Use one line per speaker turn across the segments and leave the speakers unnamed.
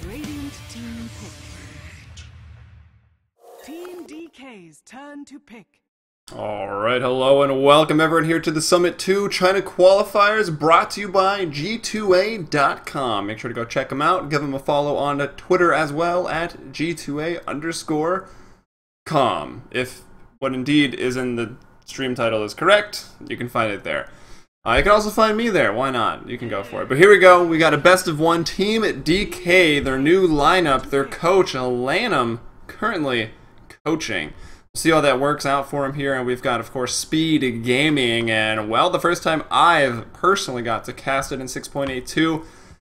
Radiant team pick. Team DK's turn to pick.
Alright, hello and welcome everyone here to the Summit 2 China Qualifiers, brought to you by G2A.com. Make sure to go check them out. Give them a follow on Twitter as well at G2A_com. If what indeed is in the stream title is correct, you can find it there. You can also find me there. Why not? You can go for it. But here we go. We got a best of one team at DK. Their new lineup. Their coach, Lanham, currently coaching. We'll see how that works out for him here. And we've got, of course, Speed Gaming. And, well, the first time I've personally got to cast it in 6.82.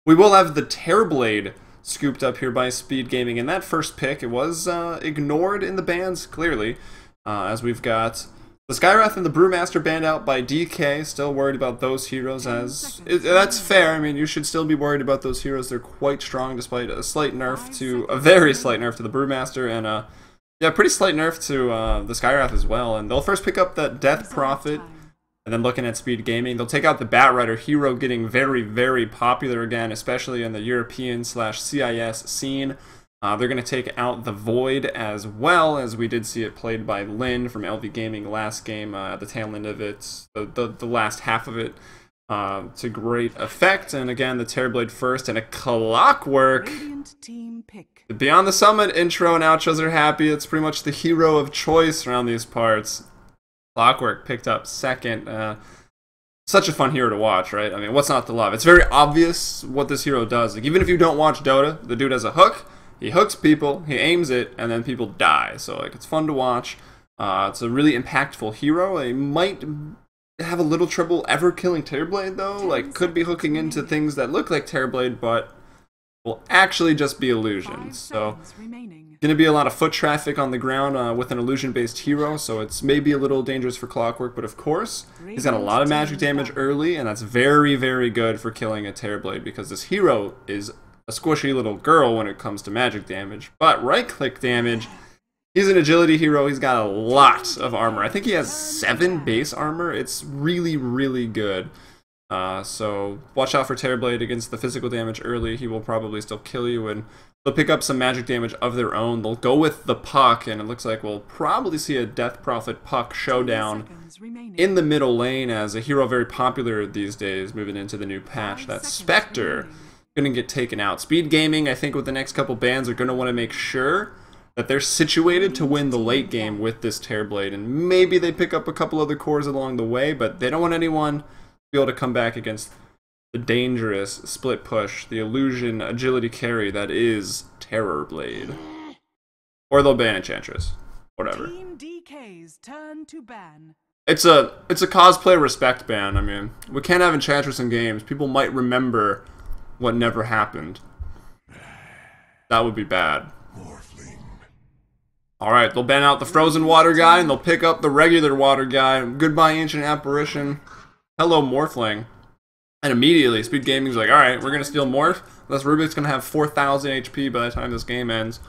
We will have the Terrorblade scooped up here by Speed Gaming. In that first pick, it was ignored in the bans, clearly. As we've got the Skywrath and the Brewmaster banned out by DK. Still worried about those heroes, as that's fair. I mean, you should still be worried about those heroes. They're quite strong, despite a slight nerf to a very slight nerf to the Brewmaster, and yeah, pretty slight nerf to the Skywrath as well. And they'll first pick up that Death Prophet, and then looking at Speed Gaming, they'll take out the Batrider hero, getting very, very popular again, especially in the European/CIS scene. They're going to take out the Void as well, as we did see it played by Lin from LV Gaming last game, at the tail end of it, the last half of it, to great effect. And again, the Terrorblade first, and a Clockwork.
Team pick.
The Beyond the Summit intro and outros are happy. It's pretty much the hero of choice around these parts. Clockwork picked up second. Such a fun hero to watch, right? I mean, what's not to love? It's very obvious what this hero does. Like, even if you don't watch Dota, the dude has a hook. He hooks people, he aims it, and then people die. So, like, it's fun to watch. It's a really impactful hero. He might have a little trouble ever killing Terrorblade, though. Like, could be hooking into things that look like Terrorblade, but will actually just be illusions. So, gonna be a lot of foot traffic on the ground with an illusion-based hero, so it's maybe a little dangerous for Clockwork, but of course, he's got a lot of magic damage early, and that's very, very good for killing a Terrorblade, because this hero is a squishy little girl when it comes to magic damage. But right-click damage, he's an agility hero. He's got a lot of armor. I think he has 7 base armor. It's really, really good. So watch out for Terrorblade against the physical damage early. He will probably still kill you, and they'll pick up some magic damage of their own. They'll go with the Puck, and it looks like we'll probably see a Death Prophet Puck showdown in the middle lane, as a hero very popular these days, moving into the new patch. That's Spectre. Going to get taken out. Speed Gaming, I think with the next couple bans, are going to want to make sure that they're situated to win the late game with this Terrorblade, and maybe they pick up a couple other cores along the way, but they don't want anyone to be able to come back against the dangerous split push, the illusion agility carry that is Terrorblade. Or they'll ban Enchantress. Whatever.
Team DK's turn to ban.
It's a cosplay respect ban. I mean, we can't have Enchantress in games. People might remember what never happened. That would be bad. Alright, they'll ban out the frozen water guy, and they'll pick up the regular water guy. Goodbye, Ancient Apparition. Hello, Morphling. And immediately, Speed Gaming's like, alright, we're gonna steal Morph. Unless Rubik's gonna have 4,000 HP by the time this game ends.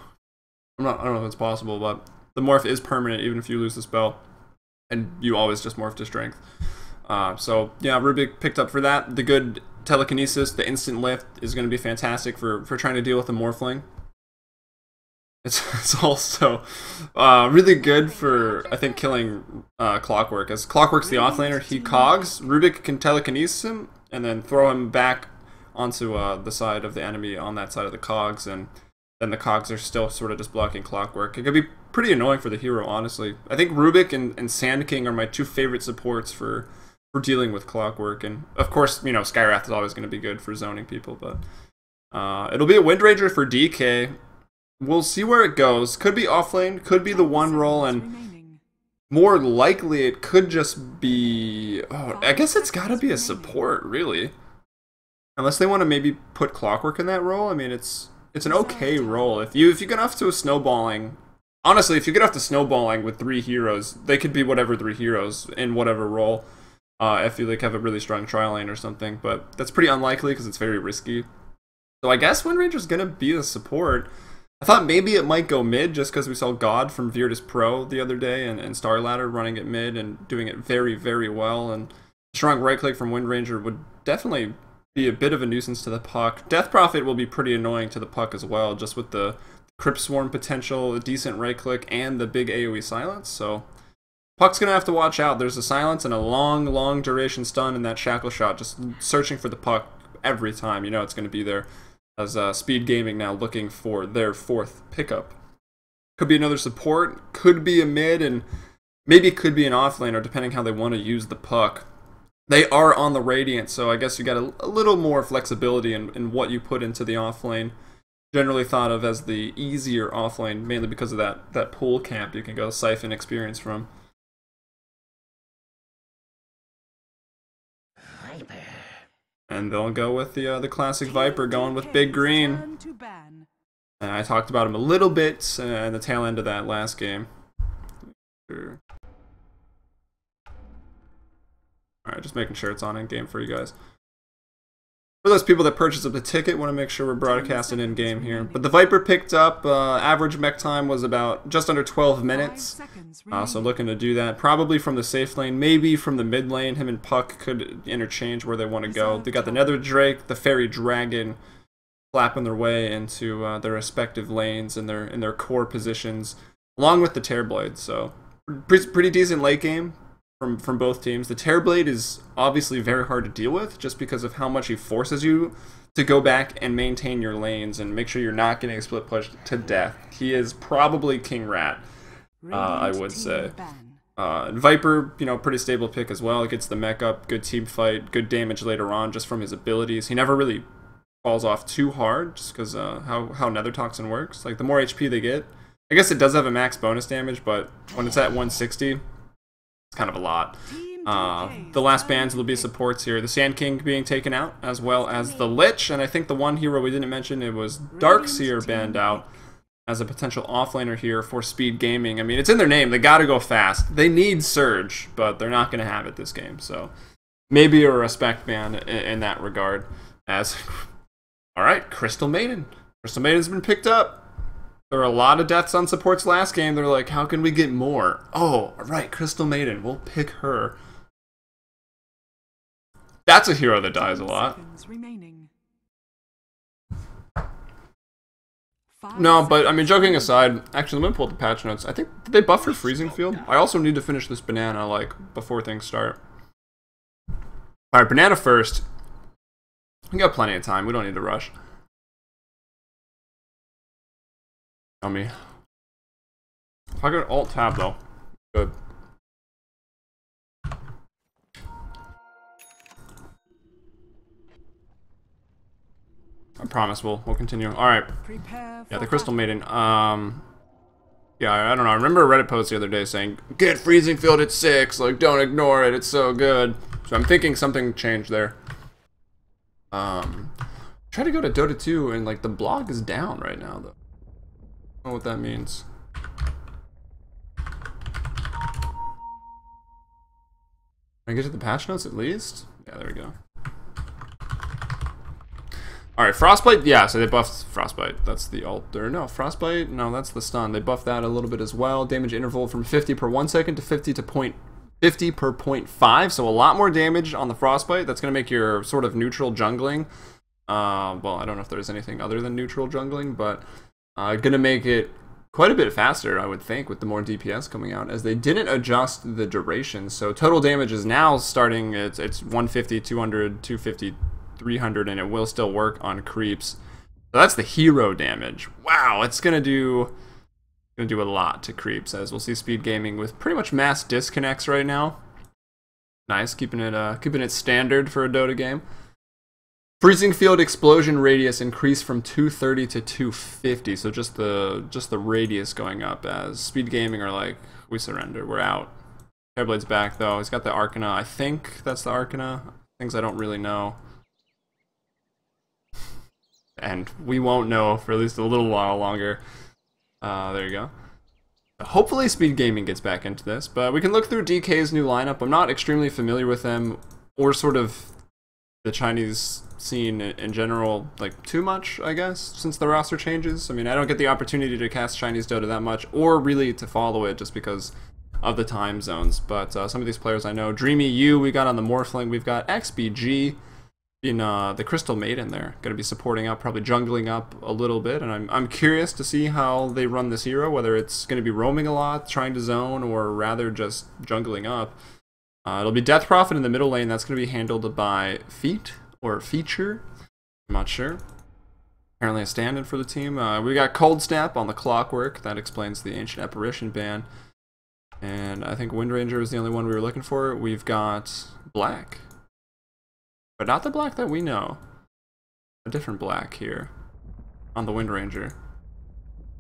I don't know if it's possible, but the Morph is permanent even if you lose the spell. And you always just morph to Strength. So, yeah, Rubik picked up for that. The good telekinesis, the instant lift, is going to be fantastic for trying to deal with the Morphling. It's also really good for, I think, killing Clockwork. As Clockwork's the offlaner, he cogs. Rubik can telekinesis him, and then throw him back onto the side of the enemy on that side of the cogs, and then the cogs are still sort of just blocking Clockwork. It could be pretty annoying for the hero, honestly. I think Rubik and Sand King are my 2 favorite supports for dealing with Clockwork, and of course, you know, Skywrath is always going to be good for zoning people, but it'll be a Windranger for DK. We'll see where it goes. Could be offlane, could be the one roll, and more likely it could just be... Oh, I guess it's got to be a support, really. Unless they want to maybe put Clockwork in that role. I mean, it's it's an okay roll. If you get off to a snowballing, honestly, if you get off to snowballing with 3 heroes, they could be whatever 3 heroes in whatever role. If you like have a really strong trial lane or something, but that's pretty unlikely because it's very risky. So I guess Windranger's gonna be the support. I thought maybe it might go mid just because we saw God from Virtus Pro the other day and Starladder running it mid and doing it very, very well. And strong right click from Windranger would definitely be a bit of a nuisance to the puck. Death Prophet will be pretty annoying to the puck as well, just with the Crypt Swarm potential, a decent right click, and the big AoE silence. So puck's gonna have to watch out. There's a silence and a long, long duration stun in that shackle shot, just searching for the puck every time. You know it's gonna be there. As Speed Gaming now looking for their 4th pickup. Could be another support, could be a mid, and maybe it could be an offlaner, depending how they want to use the puck. They are on the Radiant, so I guess you got a little more flexibility in what you put into the offlane. Generally thought of as the easier offlane, mainly because of that pool camp you can go siphon experience from. And they'll go with the classic Viper, going with Big Green. And I talked about him a little bit in the tail end of that last game. Alright, just making sure it's on in game for you guys. For those people that purchased up the ticket, want to make sure we're broadcasting in game here. But the Viper picked up, average mech time was about just under 12 minutes. So looking to do that, probably from the safe lane, maybe from the mid lane. Him and Puck could interchange where they want to go. They got the Nether Drake, the Fairy Dragon, flapping their way into their respective lanes and their core positions, along with the Terrorblade. So pretty decent late game from both teams. The Terrorblade is obviously very hard to deal with just because of how much he forces you to go back and maintain your lanes and make sure you're not getting split pushed to death. He is probably King Rat, I would say. And Viper, you know, pretty stable pick as well. Gets the mech up, good team fight, good damage later on just from his abilities. He never really falls off too hard just because how Nether Toxin works. Like, the more HP they get, I guess it does have a max bonus damage, but when it's at 160, kind of a lot. The last bans will be supports here. The Sand King being taken out, as well as the Lich, and I think the one hero we didn't mention, it was Darkseer banned out as a potential offlaner here for Speed Gaming. I mean, it's in their name. They gotta go fast. They need Surge, but they're not gonna have it this game, so maybe a respect ban in that regard. As alright, Crystal Maiden. Crystal Maiden's been picked up. There were a lot of deaths on supports last game. They're like, how can we get more? Oh, right, Crystal Maiden. We'll pick her. That's a hero that dies a lot. No, but I mean, joking aside, actually, let me pull up the patch notes. I think, did they buff for Freezing Field? I also need to finish this banana, like, before things start. Alright, banana first. We got plenty of time. We don't need to rush. Me. If I go Alt Tab though, good. I promise we'll continue. All right. Yeah, the Crystal Maiden. Yeah, I don't know. I remember a Reddit post the other day saying, "Get Freezing Field at 6. Like, don't ignore it. It's so good." So I'm thinking something changed there. Try to go to Dota 2 and like the blog is down right now though. I don't know what that means. Can I get to the patch notes at least? Yeah, there we go. Alright, Frostbite, yeah, so they buffed Frostbite. That's the alt. Or no, Frostbite, no, that's the stun. They buffed that a little bit as well. Damage interval from 50 per 1 second to 50 per 0.5, so a lot more damage on the Frostbite. That's going to make your sort of neutral jungling. Well, I don't know if there's anything other than neutral jungling, but gonna make it quite a bit faster, I would think, with the more DPS coming out, as they didn't adjust the duration. So total damage is now starting, it's 150, 200, 250, 300, and it will still work on creeps. So that's the hero damage. Wow, it's gonna do a lot to creeps, as we'll see Speed Gaming with pretty much mass disconnects right now. Nice, keeping it standard for a Dota game. Freezing Field explosion radius increased from 230 to 250, so just the radius going up, as Speed Gaming are like, we surrender, we're out. Terrorblade's back though. He's got the Arcana. I think that's the Arcana. Things I don't really know. and we won't know for at least a little while longer. There you go. Hopefully Speed Gaming gets back into this, but we can look through DK's new lineup. I'm not extremely familiar with them, or sort of the Chinese scene in general, like, too much, I guess, since the roster changes. I mean, I don't get the opportunity to cast Chinese Dota that much, or really to follow it just because of the time zones. But some of these players I know. Dreamy U, we got on the Morphling. We've got XPG in the Crystal Maiden there. Going to be supporting up, probably jungling up a little bit. And I'm curious to see how they run this hero, whether it's going to be roaming a lot, trying to zone, or rather just jungling up. It'll be Death Prophet in the middle lane. That's going to be handled by Feet or Feature. I'm not sure. Apparently a stand-in for the team. We got Cold Snap on the Clockwork. That explains the Ancient Apparition ban. And I think Wind Ranger is the only one we were looking for. We've got Black. But not the Black that we know. A different Black here on the Wind Ranger.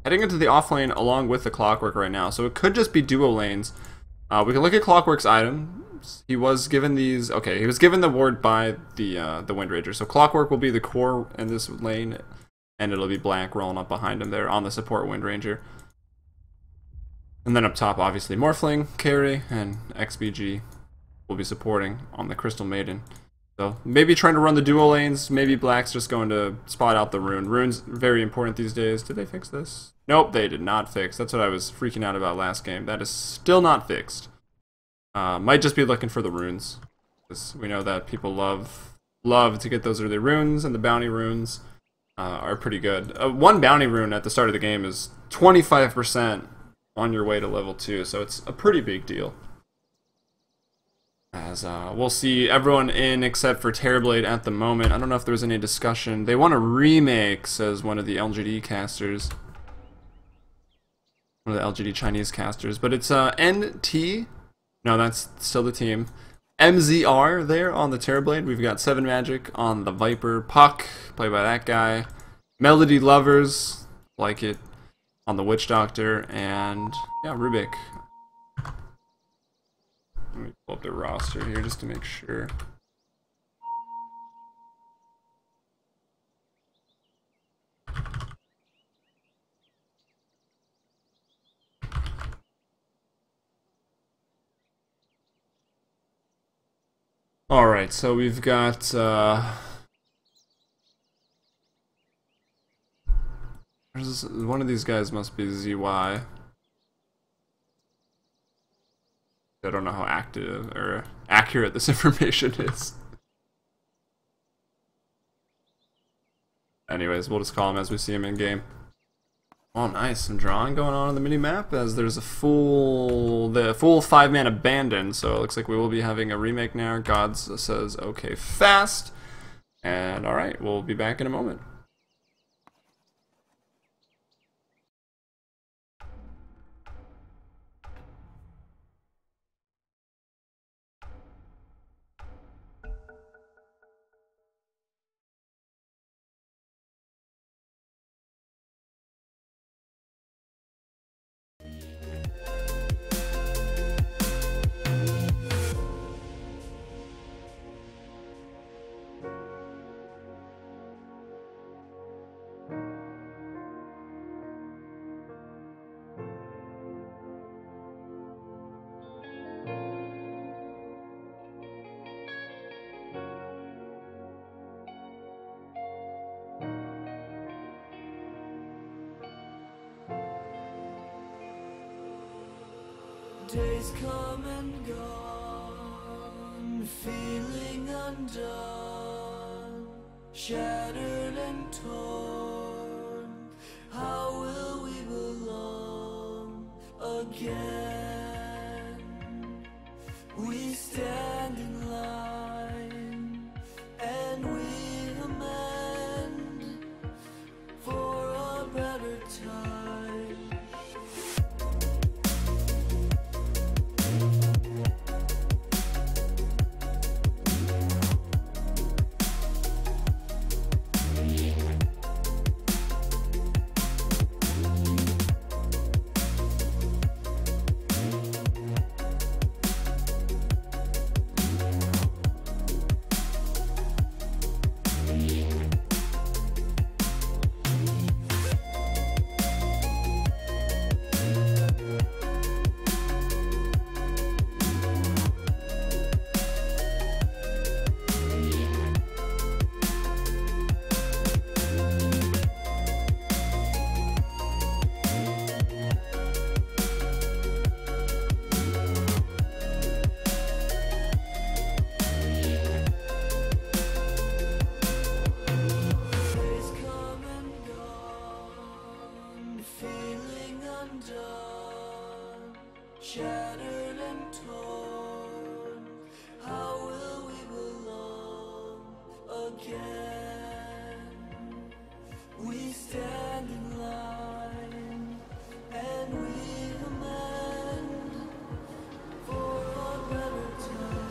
Heading into the off lane along with the Clockwork right now. So it could just be duo lanes. We can look at Clockwork's items. He was given these. Okay, he was given the ward by the Wind Ranger. So Clockwork will be the core in this lane, and it'll be Black rolling up behind him there on the support Wind Ranger. And then up top, obviously Morphling, Carry, and XBG will be supporting on the Crystal Maiden. So maybe trying to run the duo lanes. Maybe Black's just going to spot out the rune. Rune's very important these days. Did they fix this? Nope, they did not fix. That's what I was freaking out about last game. That is still not fixed. Might just be looking for the runes, because we know that people love to get those early runes, and the bounty runes are pretty good. One bounty rune at the start of the game is 25% on your way to level 2, so it's a pretty big deal. As we'll see everyone in except for Terrorblade at the moment. I don't know if there was any discussion. They want a remake, says one of the LGD casters. One of the LGD Chinese casters. But it's NT. No, that's still the team. MZR there on the Terrorblade. We've got 7 Magic on the Viper. Puck, played by that guy. Melody Lovers, like it, on the Witch Doctor. And, yeah, Rubik. Let me pull up the roster here just to make sure. Alright, so we've got one of these guys must be ZY. I don't know how active or accurate this information is. Anyways, we'll just call him as we see him in game. Oh, nice. Some drawing going on the mini-map as there's the full 5-man abandon, so it looks like we will be having a remake now. Gods says okay fast. And alright, we'll be back in a moment.
Days come and gone, feeling undone, shattered and torn. How will we belong again? We stand in line and we amend for a better time. shattered and torn, how will we belong again? We stand in line and we amend for a better time.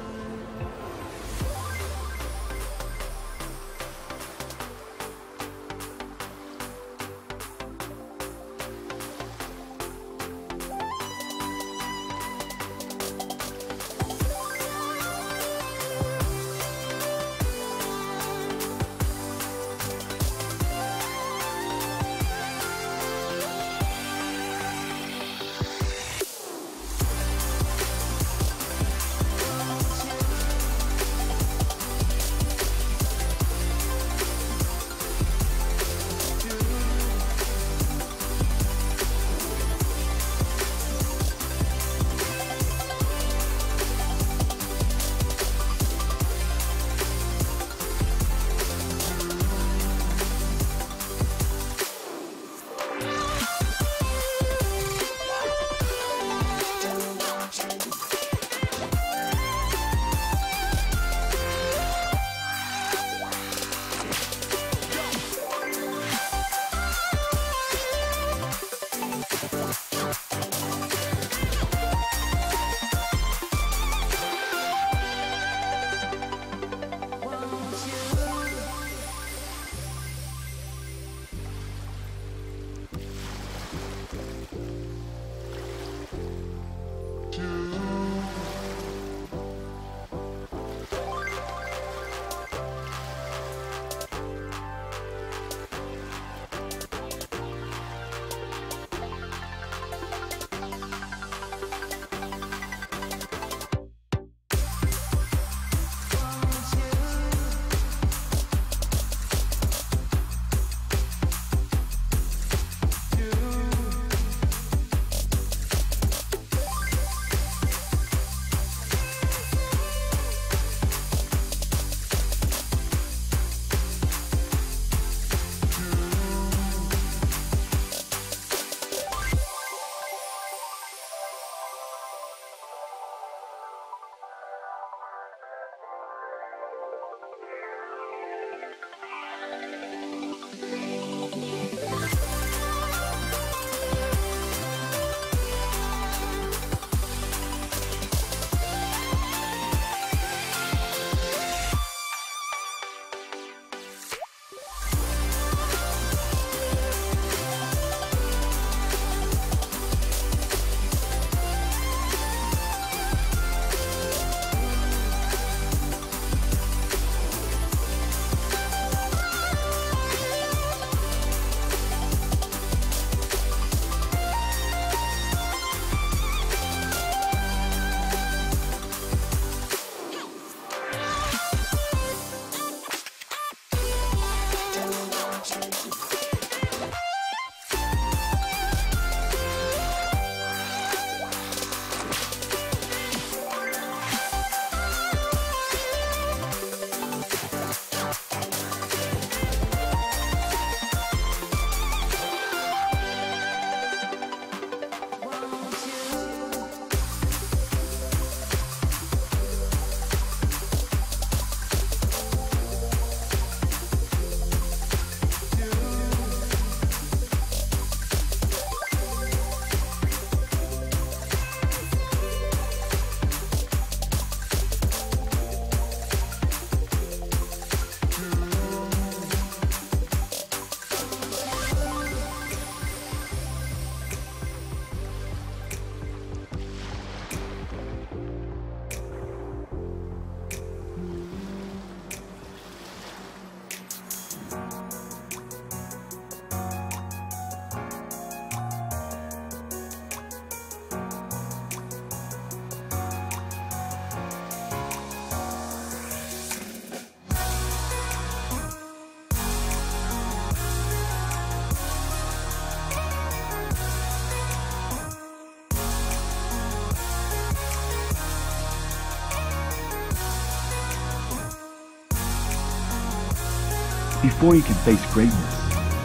Before you can face greatness,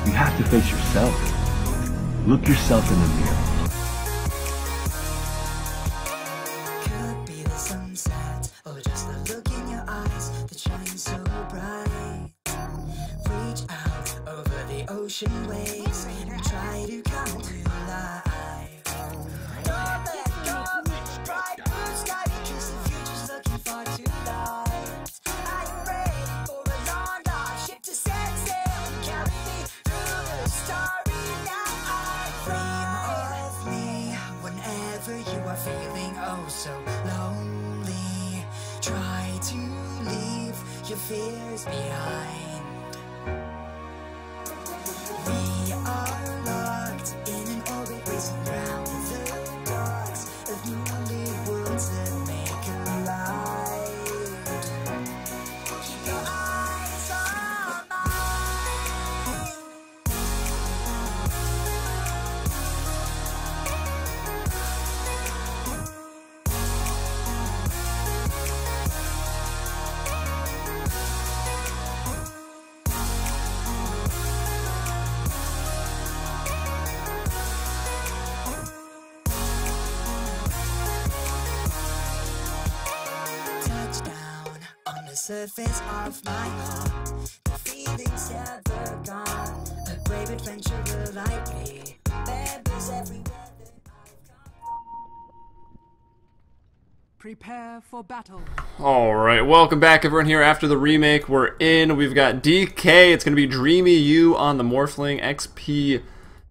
you have to face yourself. Look yourself in the mirror.
face and try to come to life. Don't let go of the bright blue sky because the future's looking far too light. Are you ready for a long dive ship to set sail and carry me through the starry night? Dream of me whenever you are feeling oh so lonely. Try to leave your fears behind. We are locked in an orbit racing round the docks of moonlit worlds that make collide. Keep your eyes on mine. Touchdown on the surface of my heart. The feelings ever gone. A brave adventurer like me. Members everywhere that I've come.
Prepare for battle.
Alright, welcome back everyone here after the remake. We're in. We've got DK. It's going to be Dreamy You on the Morphling,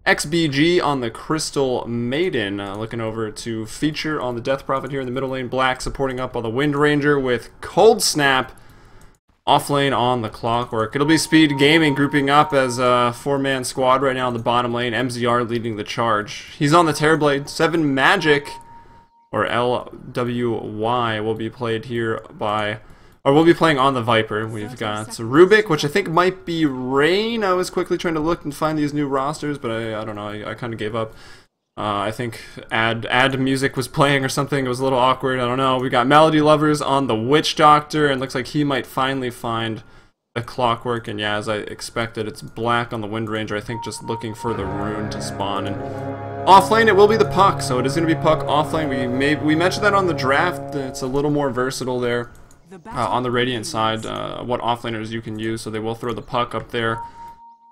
XBG on the Crystal Maiden. Looking over to Feature on the Death Prophet here in the middle lane. Black supporting up on the Wind Ranger with Cold Snap off lane on the Clockwork. It'll be Speed Gaming grouping up as a 4-man squad right now in the bottom lane. MZR leading the charge. He's on the Terrorblade. 7 Magic, or LWY, will be played here by... Or we'll be playing on the Viper. We've got Rubik, which I think might be Rain. I was quickly trying to look and find these new rosters, but I don't know. I kind of gave up. I think ad music was playing or something. It was a little awkward. I don't know. We got Melody Lovers on the Witch Doctor, and looks like he might finally find the Clockwork. And yeah, as I expected, it's Black on the Wind Ranger. I think just looking for the rune to spawn. And off lane, it will be the Puck. So it is going to be Puck off lane. We mentioned that on the draft. It's a little more versatile there. On the Radiant side, what offlaners you can use, so they will throw the Puck up there.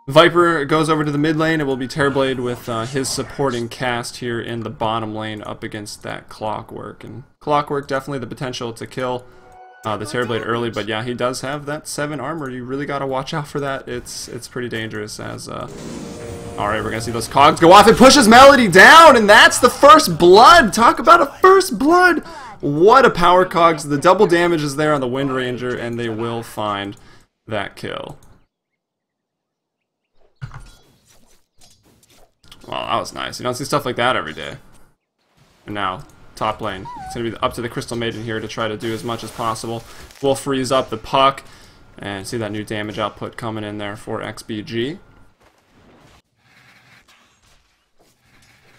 Viper goes over to the mid lane. It will be Terrorblade with his supporting cast here in the bottom lane up against that Clockwork. And Clockwork definitely the potential to kill the Terrorblade early, but yeah, he does have that 7 armor. You really got to watch out for that. It's pretty dangerous as... Alright, we're going to see those cogs go off. It pushes Melody down, and that's the first blood! Talk about a first blood! What a power cogs. The double damage is there on the Wind Ranger, and they will find that kill. Well, that was nice. You don't see stuff like that every day. And now, top lane. It's going to be up to the Crystal Maiden here to try to do as much as possible. We'll freeze up the Puck, and see that new damage output coming in there for XBG.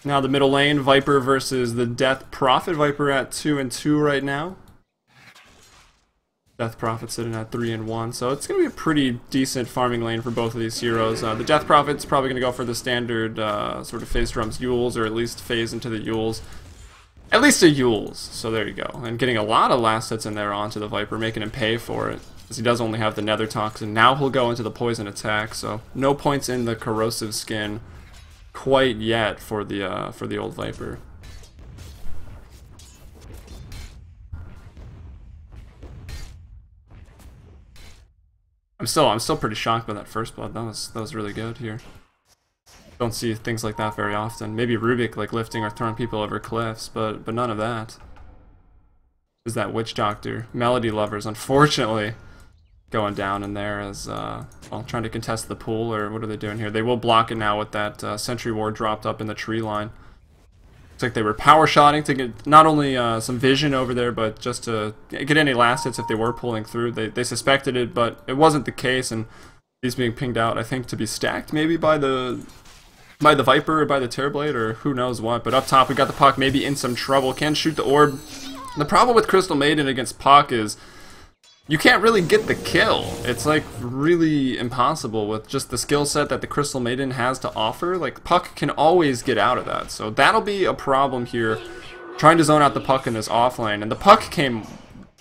Now the middle lane, Viper versus the Death Prophet. Viper at 2-2 right now. Death Prophet sitting at 3-1. So it's going to be a pretty decent farming lane for both of these heroes. The Death Prophet's probably going to go for the standard sort of phase drums Yules, or at least phase into the Yules. At least a Yules. So there you go. And getting a lot of last hits in there onto the Viper, making him pay for it. Because he does only have the Nether Toxin. Now he'll go into the poison attack. So no points in the corrosive skin quite yet for the old Viper. I'm still pretty shocked by that first blood. That was really good here. Don't see things like that very often. Maybe Rubik like lifting or throwing people over cliffs, but none of that. Is that Witch Doctor? Melody Lovers, unfortunately, going down in there as well, trying to contest the pool, or what are they doing here? They will block it now with that Sentry Ward dropped up in the tree line. Looks like they were power shotting to get not only some vision over there, but just to get any last hits if they were pulling through. They suspected it, but it wasn't the case, and he's being pinged out, I think, to be stacked maybe by the Viper or by the Terrorblade, or who knows what. But up top we got the Puck maybe in some trouble. Can shoot the orb. The problem with Crystal Maiden against Puck is you can't really get the kill. It's like really impossible with just the skill set that the Crystal Maiden has to offer. Like, Puck can always get out of that. So that'll be a problem here, trying to zone out the Puck in this offlane. And the Puck came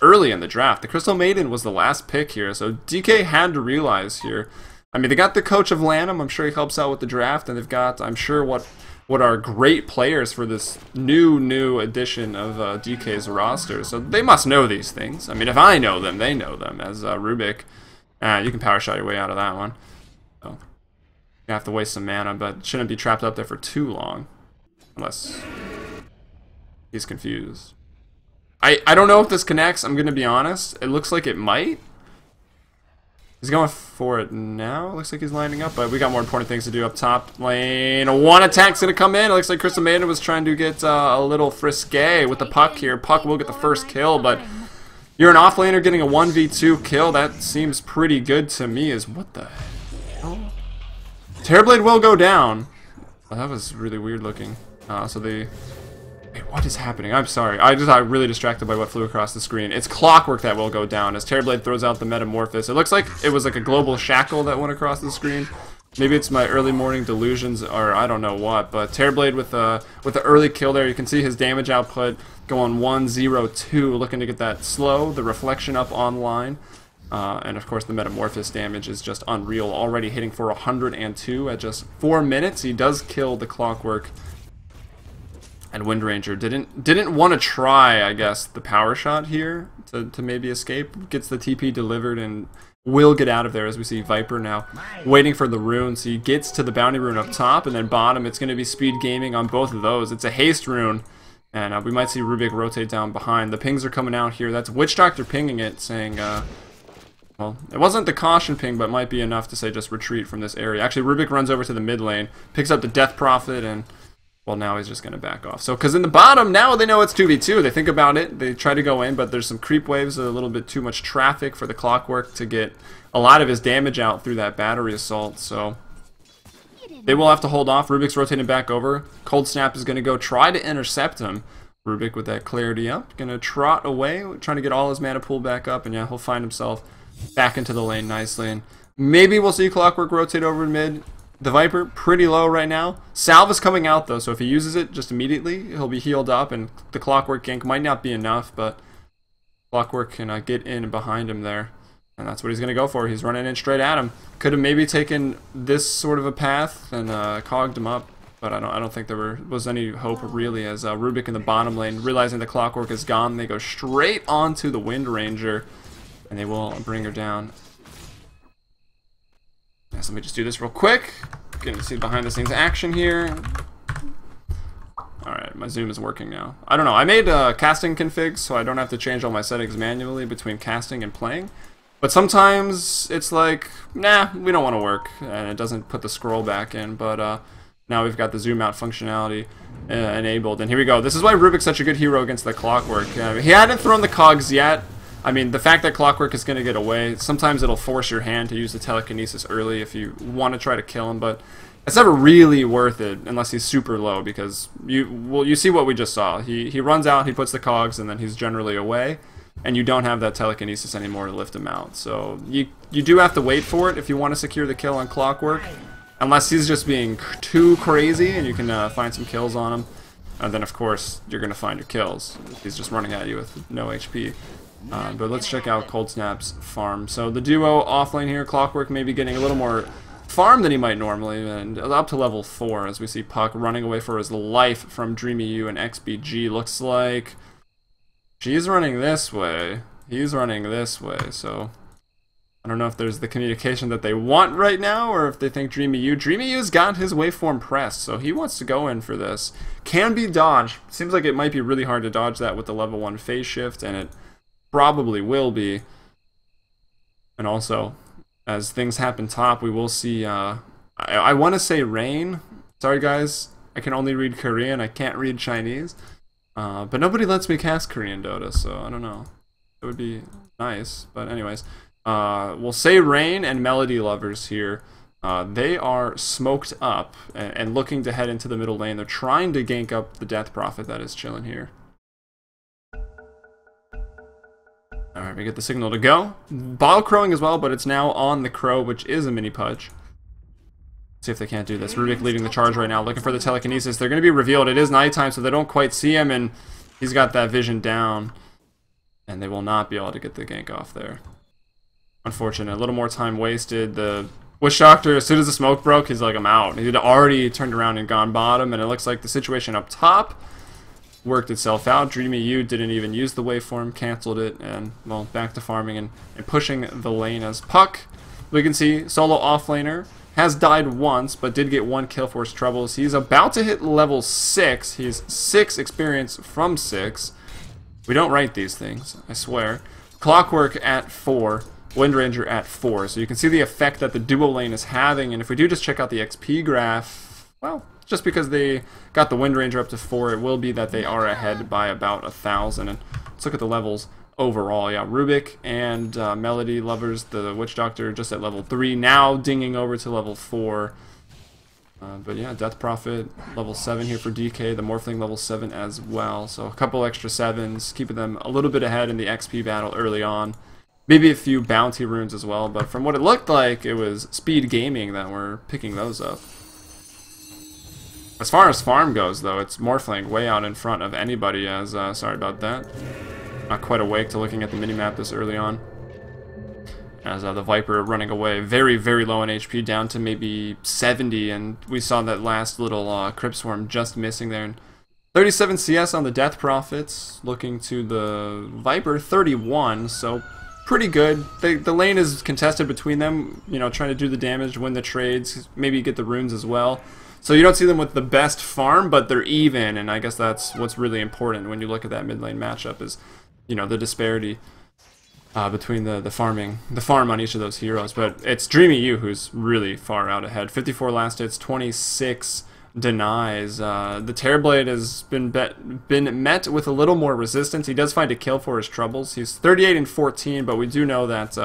early in the draft. The Crystal Maiden was the last pick here. So DK had to realize here I mean, they got the coach of Lanham. I'm sure he helps out with the draft, and they've got, I'm sure, what are great players for this new edition of DK's roster. So they must know these things. I mean, if I know them, they know them. As Rubik, you can power shot your way out of that one. So you have to waste some mana, but shouldn't be trapped up there for too long, unless he's confused. I don't know if this connects. I'm gonna be honest. It looks like it might. He's going for it now. Looks like he's lining up, but we got more important things to do up top lane. One attack's going to come in. It looks like Crystal Maiden was trying to get a little frisque with the puck here. Puck will get the first kill, but you're an offlaner getting a 1v2 kill. That seems pretty good to me. What the hell? Terrorblade will go down. Well, that was really weird looking. So the... Wait, what is happening? I'm sorry. I got really distracted by what flew across the screen. It's Clockwork that will go down as Terrorblade throws out the Metamorphosis. It looks like it was like a global shackle that went across the screen. Maybe it's my early morning delusions, or I don't know what. But Terrorblade with the early kill there. You can see his damage output going 1-0-2, looking to get that slow. The reflection up online. And of course the Metamorphosis damage is just unreal. Already hitting for 102 at just 4 minutes. He does kill the Clockwork. And Windranger didn't want to try, I guess, the power shot here to maybe escape. Gets the TP delivered and will get out of there, as we see Viper now waiting for the rune. So he gets to the bounty rune up top, and then bottom it's going to be speed gaming on both of those. It's a haste rune, and we might see Rubik rotate down behind. The pings are coming out here. That's Witch Doctor pinging it, saying, well, it wasn't the caution ping, but might be enough to say just retreat from this area. Actually, Rubik runs over to the mid lane, picks up the Death Prophet, and... well, now he's just going to back off. So, because in the bottom, now they know it's 2v2. They think about it. They try to go in, but there's some creep waves, a little bit too much traffic for the Clockwork to get a lot of his damage out through that battery assault. So, they will have to hold off. Rubik's rotating back over. Cold Snap is going to go try to intercept him. Rubik with that clarity up. Going to trot away, trying to get all his mana pool back up. And yeah, he'll find himself back into the lane nicely. And maybe we'll see Clockwork rotate over mid. The Viper, pretty low right now. Salve is coming out, though, so if he uses it just immediately, he'll be healed up, and the Clockwork gank might not be enough, but Clockwork can get in behind him there. And that's what he's going to go for. He's running in straight at him. Could have maybe taken this sort of a path and cogged him up, but I don't think there was any hope, really, as Rubik in the bottom lane, realizing the Clockwork is gone, they go straight onto the Windranger, and they will bring her down. So let me just do this real quick. Getting to see behind the scenes action here. Alright, my zoom is working now. I don't know, I made casting configs so I don't have to change all my settings manually between casting and playing. But sometimes it's like, nah, we don't want to work, and it doesn't put the scroll back in. But now we've got the zoom out functionality enabled. And here we go. This is why Rubik's such a good hero against the Clockwork. He hadn't thrown the cogs yet. I mean, the fact that Clockwork is going to get away, sometimes it'll force your hand to use the telekinesis early if you want to try to kill him, but it's never really worth it unless he's super low, because you see what we just saw. He runs out, he puts the cogs, and then he's generally away, and you don't have that telekinesis anymore to lift him out. So you do have to wait for it if you want to secure the kill on Clockwork, unless he's just being too crazy and you can find some kills on him. And then, of course, you're going to find your kills if he's just running at you with no HP. But let's check out Cold Snap's farm. So the duo offlane here, Clockwork maybe getting a little more farm than he might normally, and up to level 4 as we see Puck running away for his life from Dreamy U and XBG. Looks like she's running this way, he's running this way, so I don't know if there's the communication that they want right now, or if they think Dreamy U's got his waveform pressed, so he wants to go in for this. Can be dodged. Seems like it might be really hard to dodge that with the level 1 phase shift, and it probably will be. And also, as things happen top, we will see, I want to say rain. Sorry guys, I can only read Korean, I can't read Chinese. But nobody lets me cast Korean Dota, so I don't know. It would be nice, but anyways. We'll say Rain and Melody Lovers here. They are smoked up and looking to head into the middle lane. They're trying to gank up the Death Prophet that is chilling here. Alright, we get the signal to go. Bottle crowing as well, but it's now on the crow, which is a mini pudge. See if they can't do this. Rubik leading the charge right now, looking for the telekinesis. They're going to be revealed. It is nighttime, so they don't quite see him, and he's got that vision down. And they will not be able to get the gank off there. Unfortunate. A little more time wasted. The Witch Doctor, as soon as the smoke broke, he's like, I'm out. He'd already turned around and gone bottom, and it looks like the situation up top worked itself out. Dreamy U didn't even use the waveform, canceled it, and, well, back to farming and pushing the lane as Puck. We can see solo offlaner has died once, but did get 1 kill for his troubles. He's about to hit level 6. He's 6 experience from 6. We don't write these things, I swear. Clockwork at 4. Windranger at 4. So you can see the effect that the duo lane is having, and if we do just check out the XP graph, well, just because they got the Windranger up to 4, it will be that they are ahead by about 1,000. And let's look at the levels overall. Yeah, Rubik and Melody Lovers, the Witch Doctor, just at level 3, now dinging over to level 4. But yeah, Death Prophet level 7 here for DK, the Morphling level 7 as well. So a couple extra 7s, keeping them a little bit ahead in the XP battle early on. Maybe a few bounty runes as well, but from what it looked like, it was Speed Gaming that were picking those up. As far as farm goes, though, it's Morphling way out in front of anybody as, sorry about that. Not quite awake to looking at the minimap this early on. As the Viper running away, very, very low in HP, down to maybe 70, and we saw that last little Crypt Swarm just missing there. And 37 CS on the Death Prophets, looking to the Viper, 31, so pretty good. The lane is contested between them, you know, trying to do the damage, win the trades, maybe get the runes as well. So you don't see them with the best farm, but they're even, and I guess that's what's really important when you look at that mid lane matchup is, you know, the disparity between the farm on each of those heroes. But it's Dreamy U who's really far out ahead. 54 last hits, 26 denies. The Terrorblade has been met with a little more resistance. He does find a kill for his troubles. He's 38 and 14, but we do know that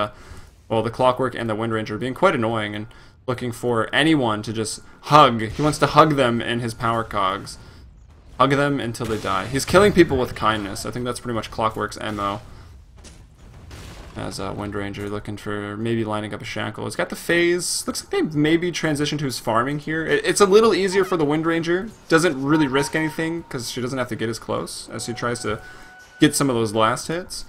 well, the Clockwork and the Windranger are being quite annoying and looking for anyone to just hug. He wants to hug them in his power cogs. Hug them until they die. He's killing people with kindness. I think that's pretty much Clockwork's MO. As Windranger looking for maybe lining up a shackle. He's got the phase. Looks like they maybe transitioned to his farming here. It's a little easier for the Windranger. Doesn't really risk anything because she doesn't have to get as close as she tries to get some of those last hits.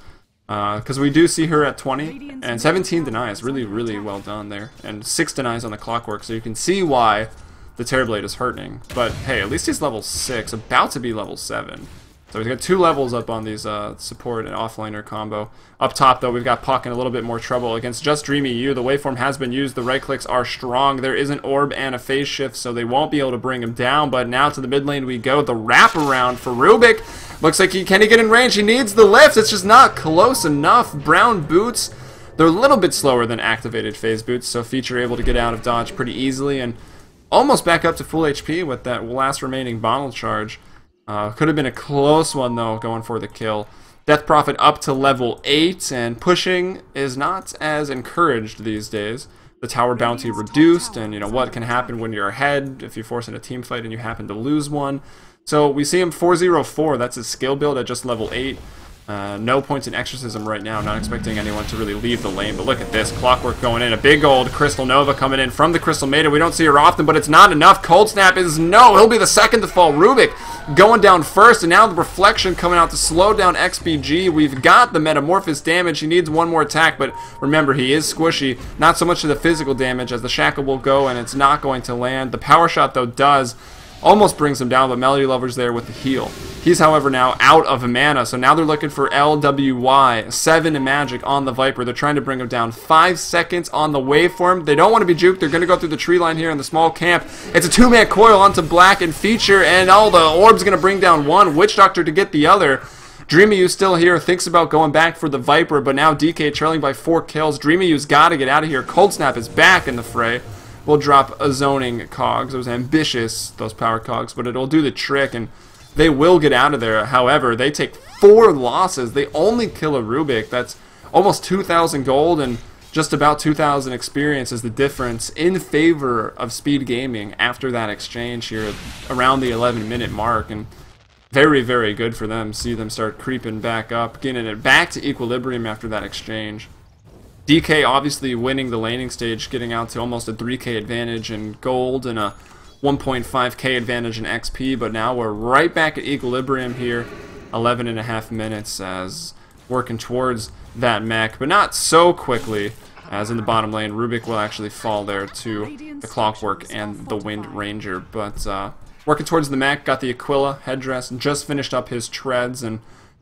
Because we do see her at 20 and 17 denies. Really, really well done there. And 6 denies on the Clockwork. So you can see why the Terrorblade is hurting. But hey, at least he's level 6, about to be level 7. So we've got 2 levels up on these support and offlaner combo. Up top, though, we've got Puck in a little bit more trouble against just Dreamy U. The waveform has been used. The right clicks are strong. There is an orb and a phase shift, so they won't be able to bring him down. But now to the mid lane we go. The wraparound for Rubik. Looks like can he get in range? He needs the lift. It's just not close enough. Brown boots. They're a little bit slower than activated phase boots, so Feature able to get out of dodge pretty easily and almost back up to full HP with that last remaining bottle charge. Could have been a close one, though, going for the kill. Death Prophet up to level 8, and pushing is not as encouraged these days. The tower bounty reduced, and you know what can happen when you're ahead if you force in a team fight and you happen to lose one. So we see him 404, that's his skill build at just level 8. No points in Exorcism right now, not expecting anyone to really leave the lane, but look at this, Clockwork going in, a big old Crystal Nova coming in from the Crystal Maiden. We don't see her often, but it's not enough. Cold Snap is no, he'll be the second to fall. Rubik going down first, and now the Reflection coming out to slow down SPG. We've got the Metamorphosis damage, he needs one more attack, but remember, he is squishy, not so much to the physical damage as the Shackle will go, and it's not going to land. The Power Shot, though, does. Almost brings him down, but Melody Lover's there with the heal. He's, however, now out of mana, so now they're looking for LWY, 7 in magic on the Viper. They're trying to bring him down 5 seconds on the waveform. They don't want to be juked. They're going to go through the tree line here in the small camp. It's a 2-man coil onto Black and Feature, and all the orb's going to bring down one. Witch Doctor to get the other. Dreamy U's still here, thinks about going back for the Viper, but now DK trailing by 4 kills. Dreamy U's got to get out of here. Cold Snap is back in the fray. We'll drop a zoning cogs. It was ambitious, those power cogs, but it'll do the trick, and they will get out of there. However, they take 4 losses. They only kill a Rubik. That's almost 2,000 gold and just about 2,000 experience is the difference in favor of Speed Gaming after that exchange here around the 11-minute mark. And very, very good for them. See them start creeping back up, getting it back to equilibrium after that exchange. DK obviously winning the laning stage, getting out to almost a 3k advantage in gold and a 1.5k advantage in XP, but now we're right back at equilibrium here, 11.5 minutes as working towards that mech, but not so quickly As in the bottom lane, Rubik will actually fall there to the Clockwork and the Wind Ranger. But working towards the mech, got the Aquila headdress, just finished up his treads, and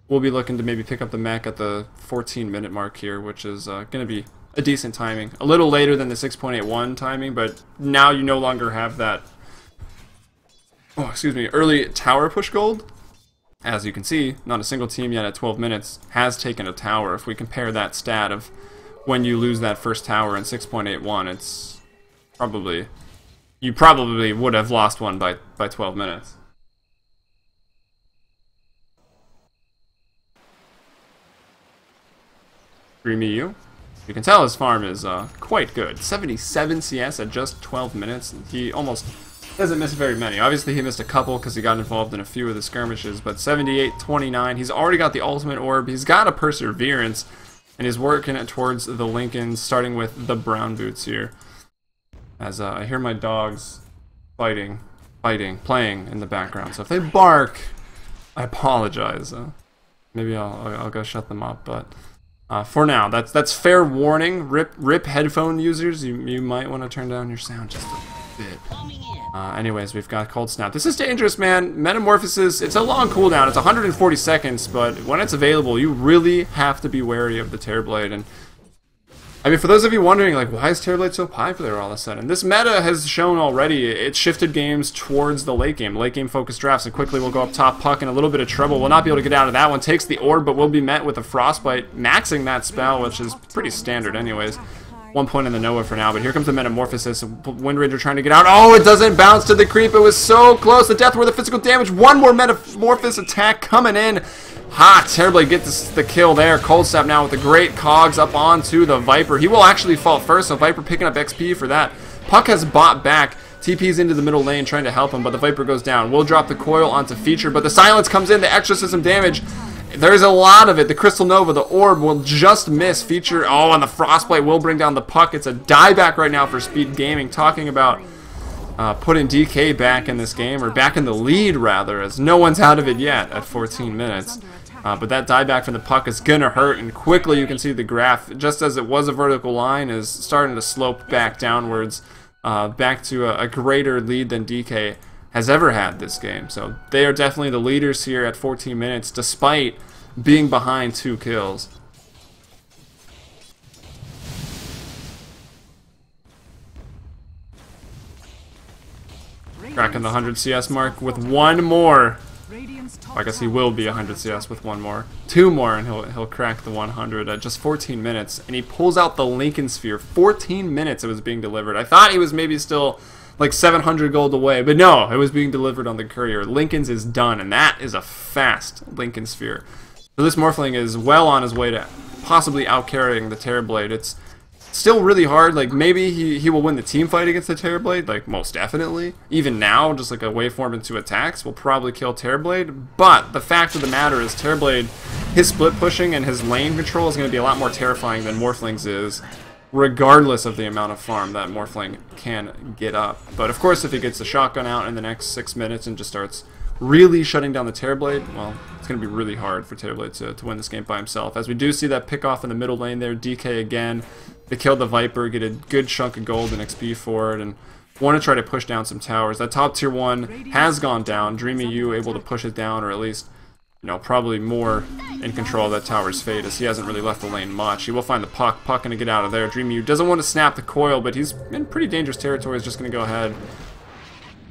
we'll be looking to maybe pick up the mech at the 14-minute mark here, which is going to be a decent timing. A little later than the 6.81 timing, but now you no longer have that, early tower push gold. As you can see, not a single team yet at 12 minutes has taken a tower. If we compare that stat of when you lose that first tower in 6.81, it's probably, you probably would have lost one by 12 minutes. Dreamy you. You can tell his farm is quite good. 77 CS at just 12 minutes. He almost doesn't miss very many. Obviously he missed a couple because he got involved in a few of the skirmishes, but 78, 29. He's already got the ultimate orb. He's got a perseverance. And he's working it towards the Lincolns, starting with the brown boots here. As I hear my dogs playing in the background. So if they bark, I apologize. Maybe I'll go shut them up. But for now, that's fair warning. Rip headphone users. You might want to turn down your sound just a bit. Anyways, we've got Cold Snap. This is dangerous, man. Metamorphosis, it's a long cooldown. It's 140 seconds, but when it's available, you really have to be wary of the Terrorblade. And I mean, for those of you wondering, like, why is Terrorblade so popular all of a sudden? This meta has shown already it shifted games towards the late game. Late game focused drafts, and quickly we'll go up top. Puck in a little bit of trouble. Will not be able to get out of that one. Takes the orb, but will be met with a Frostbite, maxing that spell, which is pretty standard anyways. 1 point in the Noah for now, but here comes the Metamorphosis. Wind Ranger trying to get out. Oh, it doesn't bounce to the creep. It was so close. The death were the physical damage. One more Metamorphosis attack coming in. Ha! Terribly gets the kill there. Cold Snap now with the great cogs up onto the Viper. He will actually fall first, so Viper picking up XP for that. Puck has bought back. TP's into the middle lane trying to help him, but the Viper goes down. We'll drop the coil onto Feature, but the silence comes in. The exorcism damage. There's a lot of it. The Crystal Nova, the orb will just miss. Feature, oh, and the Frostbite will bring down the Puck. It's a dieback right now for Speed Gaming, talking about putting DK back in this game, or back in the lead rather, as no one's out of it yet at 14 minutes. But that dieback from the Puck is gonna hurt, and quickly you can see the graph, just as it was a vertical line, is starting to slope back downwards, back to a greater lead than DK has ever had this game. So they are definitely the leaders here at 14 minutes, despite being behind 2 kills. Cracking the 100 CS mark with one more. I guess he will be 100 CS with one more. 2 more and he'll crack the 100 at just 14 minutes. And he pulls out the Lincoln Sphere. 14 minutes it was being delivered. I thought he was maybe still like 700 gold away, but no, it was being delivered on the courier. Lincoln's is done, and that is a fast Lincoln Sphere. So this Morphling is well on his way to possibly out-carrying the Terrorblade. It's still really hard. Like, maybe he will win the team fight against the Terrorblade, like, most definitely. Even now, just like a waveform into attacks will probably kill Terrorblade. But the fact of the matter is Terrorblade, his split pushing and his lane control is going to be a lot more terrifying than Morphling's is, regardless of the amount of farm that Morphling can get up. But of course, if he gets the shotgun out in the next 6 minutes and just starts really shutting down the Terrorblade, well, it's going to be really hard for Terrorblade to win this game by himself. As we do see that pick off in the middle lane there, DK again. They kill the Viper, get a good chunk of gold and XP for it, and want to try to push down some towers. That top tier 1 has gone down. Dreamy you able to push it down, or at least, you know, probably more in control of that tower's fate, as he hasn't really left the lane much. He will find the Puck. Puck gonna get out of there. Dreamy you doesn't want to snap the coil, but he's in pretty dangerous territory. He's just gonna go ahead.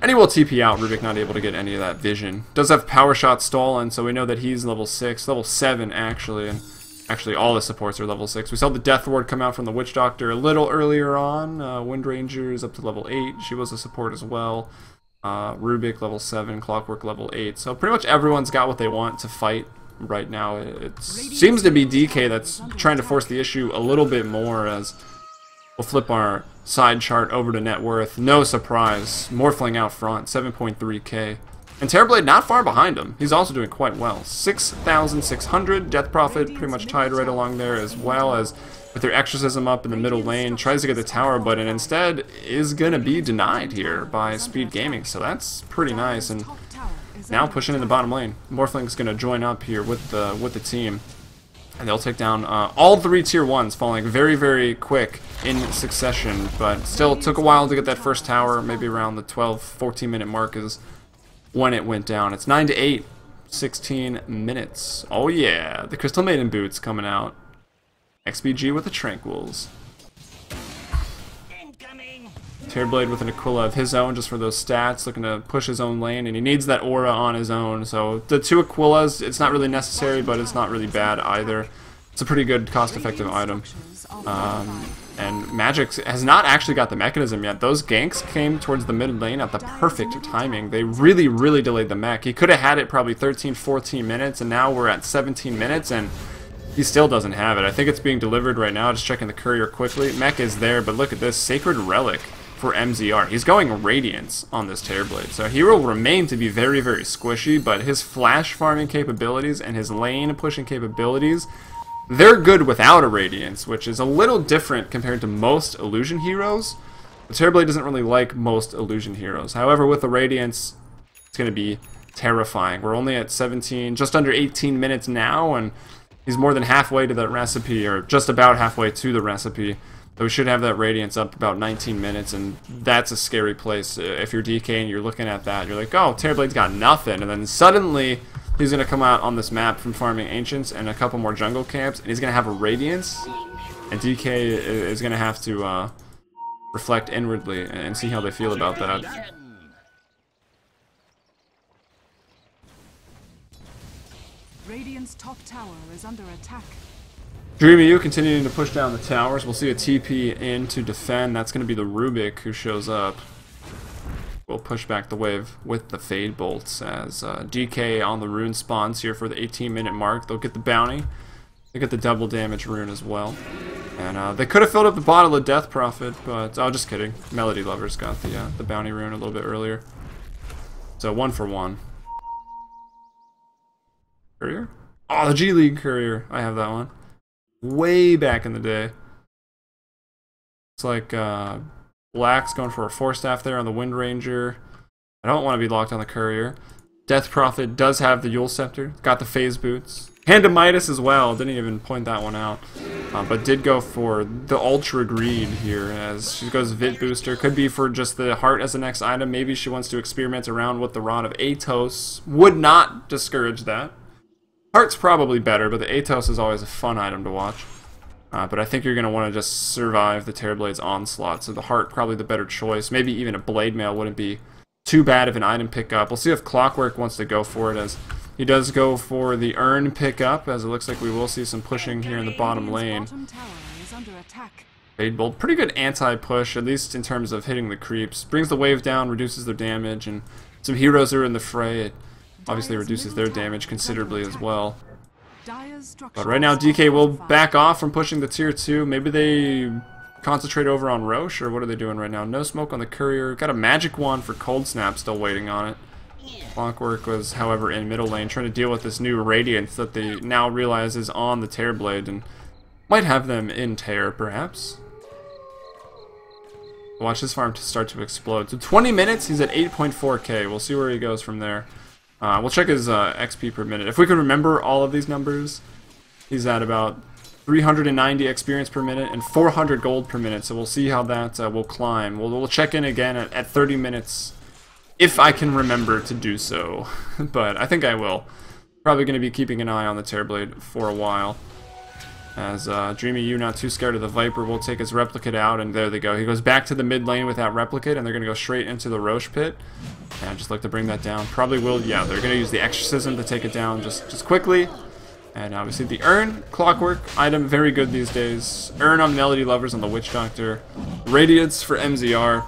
And he will TP out. Rubik not able to get any of that vision. Does have Power Shot stolen, so we know that he's level 6, level 7 actually, and actually all the supports are level 6. We saw the Death Ward come out from the Witch Doctor a little earlier on. Wind Ranger is up to level 8. She was a support as well. Rubik level 7, Clockwork level 8. So pretty much everyone's got what they want to fight right now. It seems to be DK that's trying to force the issue a little bit more, as we'll flip our side chart over to net worth. No surprise, Morphling out front, 7.3k. And Terrorblade not far behind him. He's also doing quite well. 6,600. Death Prophet pretty much tied right along there, as well as with their Exorcism up in the middle lane. Tries to get the tower, but it instead is going to be denied here by Speed Gaming. So that's pretty nice. And now pushing in the bottom lane. Morphling's going to join up here with the team. And they'll take down all 3 tier 1s, falling very, very quick in succession. But still took a while to get that first tower. Maybe around the 12-14 minute mark is when it went down. It's 9-8, 16 minutes. Oh yeah, the Crystal Maiden boots coming out. SPG with the Tranquils. Terrorblade with an Aquila of his own just for those stats, looking to push his own lane, and he needs that aura on his own. So the 2 Aquilas, it's not really necessary, but it's not really bad either. It's a pretty good cost-effective item. And Magic has not actually got the mechanism yet. Those ganks came towards the mid lane at the perfect timing. They really, really delayed the mech. He could have had it probably 13, 14 minutes, and now we're at 17 minutes, and he still doesn't have it. I think it's being delivered right now. Just checking the courier quickly. Mech is there, but look at this. Sacred Relic for MZR. He's going Radiance on this Terrorblade. So he will remain to be very, very squishy, but his flash farming capabilities and his lane pushing capabilities, they're good without a Radiance, which is a little different compared to most Illusion heroes. The Terrorblade doesn't really like most Illusion heroes. However, with the Radiance, it's going to be terrifying. We're only at 17, just under 18 minutes now, and he's more than halfway to that recipe, or just about halfway to the recipe. So we should have that Radiance up about 19 minutes, and that's a scary place. If you're DK and you're looking at that, you're like, oh, Terrorblade's got nothing, and then suddenly he's going to come out on this map from farming Ancients and a couple more jungle camps, and he's going to have a Radiance, and DK is going to have to reflect inwardly and see how they feel about that.
Radiant's top tower is under attack.
Dreamy U continuing to push down the towers. We'll see a TP in to defend. That's going to be the Rubik who shows up. We'll push back the wave with the Fade Bolts as DK on the rune spawns here for the 18-minute mark. They'll get the bounty. They get the double damage rune as well. And they could have filled up the bottle of Death Prophet, but oh, just kidding. Melody Lovers got the bounty rune a little bit earlier. So 1 for 1. Courier? Oh, the G League Courier. I have that one. Way back in the day. It's like Black's going for a 4-staff there on the Wind Ranger. I don't want to be locked on the Courier. Death Prophet does have the Yule Scepter. Got the Phase Boots. Hand of Midas as well. Didn't even point that one out. But did go for the Ultra Greed here as she goes Vit Booster. Could be for just the Heart as the next item. Maybe she wants to experiment around with the Rod of Atos. Would not discourage that. Heart's probably better, but the Atos is always a fun item to watch. But I think you're going to want to just survive the Terrorblade's onslaught, so the Heart probably the better choice. Maybe even a Blade Mail wouldn't be too bad of an item pickup. We'll see if Clockwork wants to go for it, as he does go for the Urn pickup, as it looks like we will see some pushing here in the bottom lane. Fade Bolt, pretty good anti-push, at least in terms of hitting the creeps. Brings the wave down, reduces their damage, and some heroes are in the fray. It obviously reduces their damage considerably as well. But right now DK will back off from pushing the tier 2. Maybe they concentrate over on Roche, or what are they doing right now? No smoke on the Courier. Got a magic wand for Cold Snap, still waiting on it. Clockwork was, however, in middle lane, trying to deal with this new Radiance that they now realize is on the Terrorblade, and might have them in Terror, perhaps. Watch this farm to start to explode. So 20 minutes, he's at 8.4k. We'll see where he goes from there. We'll check his XP per minute. If we can remember all of these numbers, he's at about 390 experience per minute and 400 gold per minute. So we'll see how that will climb. We'll check in again at 30 minutes, if I can remember to do so. But I think I will. Probably going to be keeping an eye on the Terrorblade for a while. As Dreamy U, not too scared of the Viper, will take his Replicate out, and there they go. He goes back to the mid lane with that Replicate, and they're going to go straight into the Roche Pit. And I'd just like to bring that down. Probably will, yeah, they're going to use the Exorcism to take it down just quickly. And obviously the Urn, Clockwork, item very good these days. Urn on Melody Lovers on the Witch Doctor. Radiance for MZR.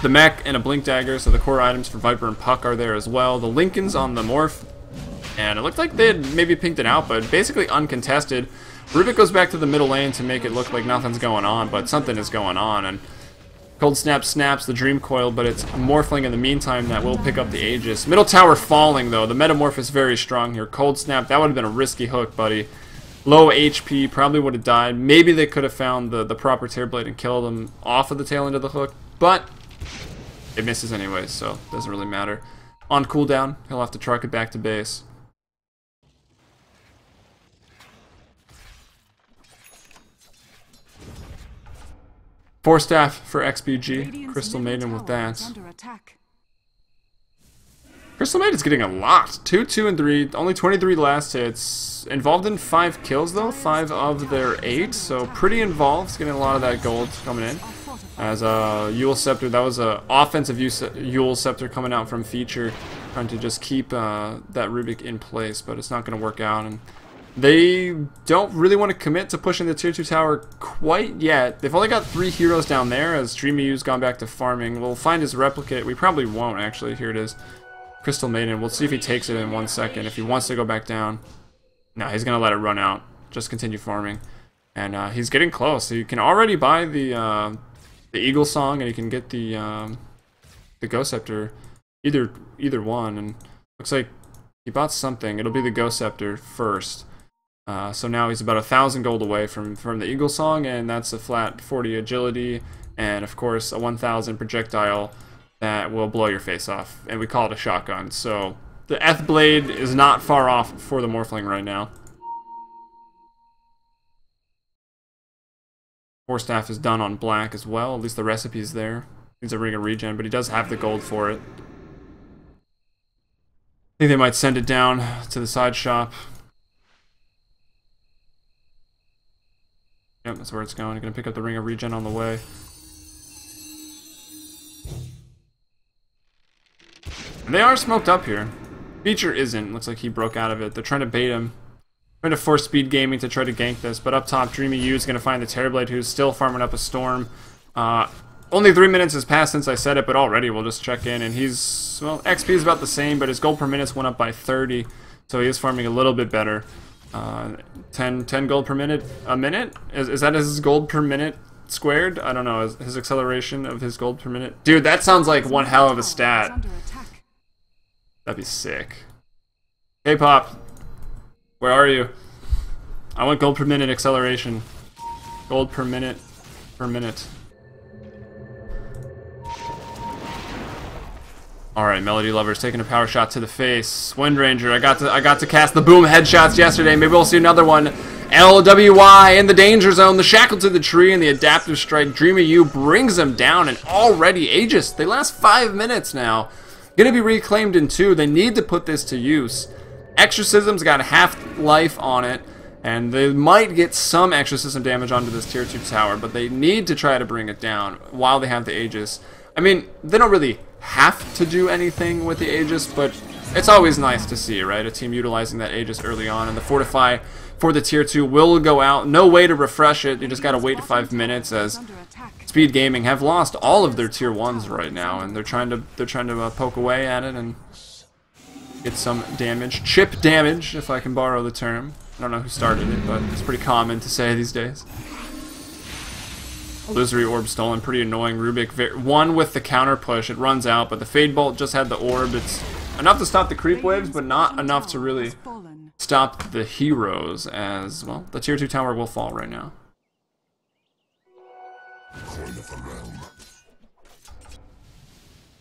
The Mech and a Blink Dagger, so the core items for Viper and Puck are there as well. The Lincolns on the Morph. And it looked like they had maybe pinked it out, but basically uncontested. Rubik goes back to the middle lane to make it look like nothing's going on, but something is going on. And Cold Snap snaps the Dream Coil, but it's Morphling in the meantime that will pick up the Aegis. Middle tower falling, though. The Metamorph is very strong here. Cold Snap, that would have been a risky hook, buddy. Low HP, probably would have died. Maybe they could have found the proper Terrorblade and killed him off of the tail end of the hook, but it misses anyways, so it doesn't really matter. On cooldown, he'll have to truck it back to base. 4 staff for XPG.
Radiant's
Crystal
middle
Maiden with
tower is
that.
under attack.
Crystal Maiden's getting a lot. 2, 2, and 3. Only 23 last hits. Involved in 5 kills though. 5 of their 8. So pretty involved. He's getting a lot of that gold coming in. As Yule Scepter, that was a offensive Yule Scepter coming out from feature, trying to just keep that Rubik in place, but it's not going to work out. And they don't really want to commit to pushing the tier 2 tower quite yet. They've only got 3 heroes down there, as Dreamy U's gone back to farming. We'll find his replicate. We probably won't, actually. Here it is. Crystal Maiden. We'll see if he takes it in 1 second. If he wants to go back down. No, he's going to let it run out. Just continue farming. And he's getting close. So you can already buy the Eagle Song, and you can get the Ghost Scepter. Either one. And looks like he bought something. It'll be the Ghost Scepter first. So now he's about 1,000 gold away from the Eagle Song, and that's a flat 40 agility, and of course a 1,000 projectile that will blow your face off, and we call it a shotgun. So the Eth Blade is not far off for the Morphling right now. 4 staff is done on black as well, at least the recipe's there. Needs a ring of regen, but he does have the gold for it. I think they might send it down to the side shop. Yep, that's where it's going. You're gonna pick up the ring of regen on the way. And they are smoked up here. Feature isn't. Looks like he broke out of it. They're trying to bait him. Trying to force Speed Gaming to try to gank this. But up top, Dreamy U is gonna find the Terrorblade, who's still farming up a storm. Only 3 minutes has passed since I said it, but already we'll just check in. And he's, well, XP is about the same, but his gold per minute went up by 30. So he is farming a little bit better. 10 gold per minute a minute? Is that his gold per minute squared? I don't know. His acceleration of his gold per minute? Dude, that sounds like one hell of a stat. That'd be sick. Hey, Pop. Where are you? I want gold per minute acceleration. Gold per minute per minute. Alright, Melody Lover's taking a power shot to the face. Wind Ranger, I got to cast the boom headshots yesterday. Maybe we'll see another one. LWI in the danger zone, the shackle to the tree, and the adaptive strike. Dreamy U brings him down, and already Aegis. They last 5 minutes now. Gonna be reclaimed in 2. They need to put this to use. Exorcism's got a half-life on it, and they might get some exorcism damage onto this tier 2 tower, but they need to try to bring it down while they have the Aegis. I mean, they don't really have to do anything with the Aegis, but it's always nice to see, right? A team utilizing that Aegis early on, and the Fortify for the tier 2 will go out. No way to refresh it. You just gotta wait 5 minutes, as Speed Gaming have lost all of their tier 1s right now, and they're trying to poke away at it and get some damage, chip damage, if I can borrow the term. I don't know who started it, but it's pretty common to say these days. Illusory Orb stolen, pretty annoying. Rubik, one with the counter push, it runs out, but the Fade Bolt just had the orb. It's enough to stop the creep waves, but not enough to really stop the heroes, as, well, the tier 2 tower will fall right now.
Coin of the Realm.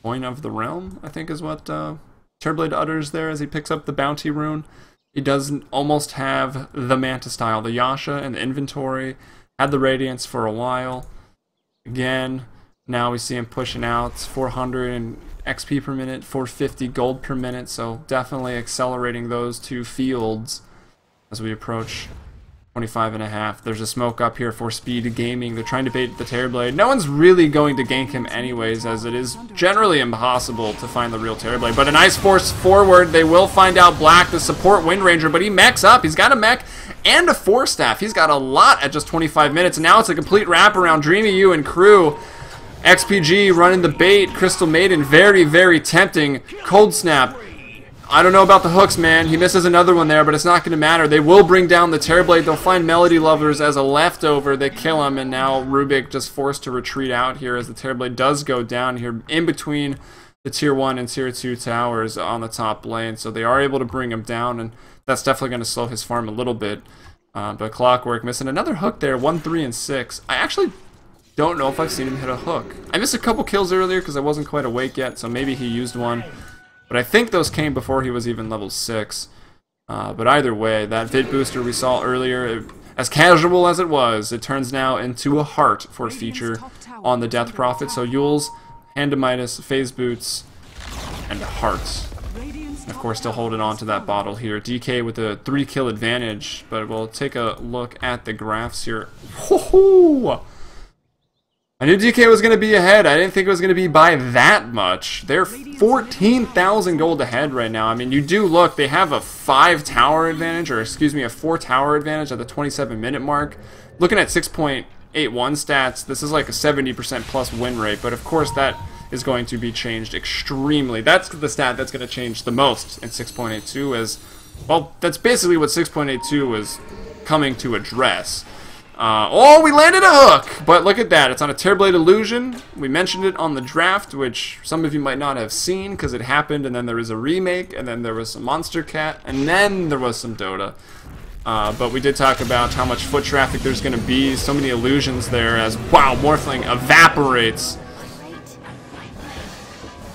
Coin of the Realm, I think is what Terrorblade utters there as he picks up the Bounty Rune. He does almost have the Mantis Tile, the Yasha in the inventory. Had the Radiance for a while. Again, now we see him pushing out 400 XP per minute, 450 gold per minute, so definitely accelerating those 2 fields as we approach 25.5. There's a smoke up here for Speed Gaming. They're trying to bait the Terrorblade. No one's really going to gank him anyways, as it is generally impossible to find the real Terrorblade. But a nice force forward. They will find out Black, the support Wind Ranger, but he mechs up. He's got a mech and a 4 staff. He's got a lot at just 25 minutes. And now it's a complete wraparound. Dreamy U and crew. XPG running the bait. Crystal Maiden, very, very tempting. Cold Snap. I don't know about the hooks, man. He misses another one there, but it's not going to matter. They will bring down the Terrorblade. They'll find Melody Lovers as a leftover. They kill him, and now Rubik just forced to retreat out here as the Terrorblade does go down here in between the tier 1 and tier 2 towers on the top lane. So they are able to bring him down, and that's definitely going to slow his farm a little bit. But Clockwork missing another hook there, 1, 3, and 6. I actually don't know if I've seen him hit a hook. I missed a couple kills earlier because I wasn't quite awake yet, so maybe he used one. But I think those came before he was even level 6. But either way, that Vid booster we saw earlier, as casual as it was, it turns now into a heart for feature on the Death Prophet. So Yules, Hand of Midas, Phase Boots, and hearts. Of course, still holding on to that bottle here. DK with a 3-kill advantage, but we'll take a look at the graphs here. Woohoo! I knew DK was going to be ahead. I didn't think it was going to be by that much. They're 14,000 gold ahead right now. I mean, you do look, they have a 5-tower advantage, or excuse me, a 4-tower advantage at the 27-minute mark. Looking at 6.81 stats, this is like a 70% plus win rate, but of course that is going to be changed extremely. That's the stat that's going to change the most in 6.82 is, well, that's basically what 6.82 is coming to address. Oh, we landed a hook! But look at that, it's on a Terrorblade Illusion. We mentioned it on the draft, which some of you might not have seen because it happened, and then there was a remake, and then there was some Monster Cat, and then there was some Dota. But we did talk about how much foot traffic there's going to be, so many illusions there as, wow, Morphling evaporates.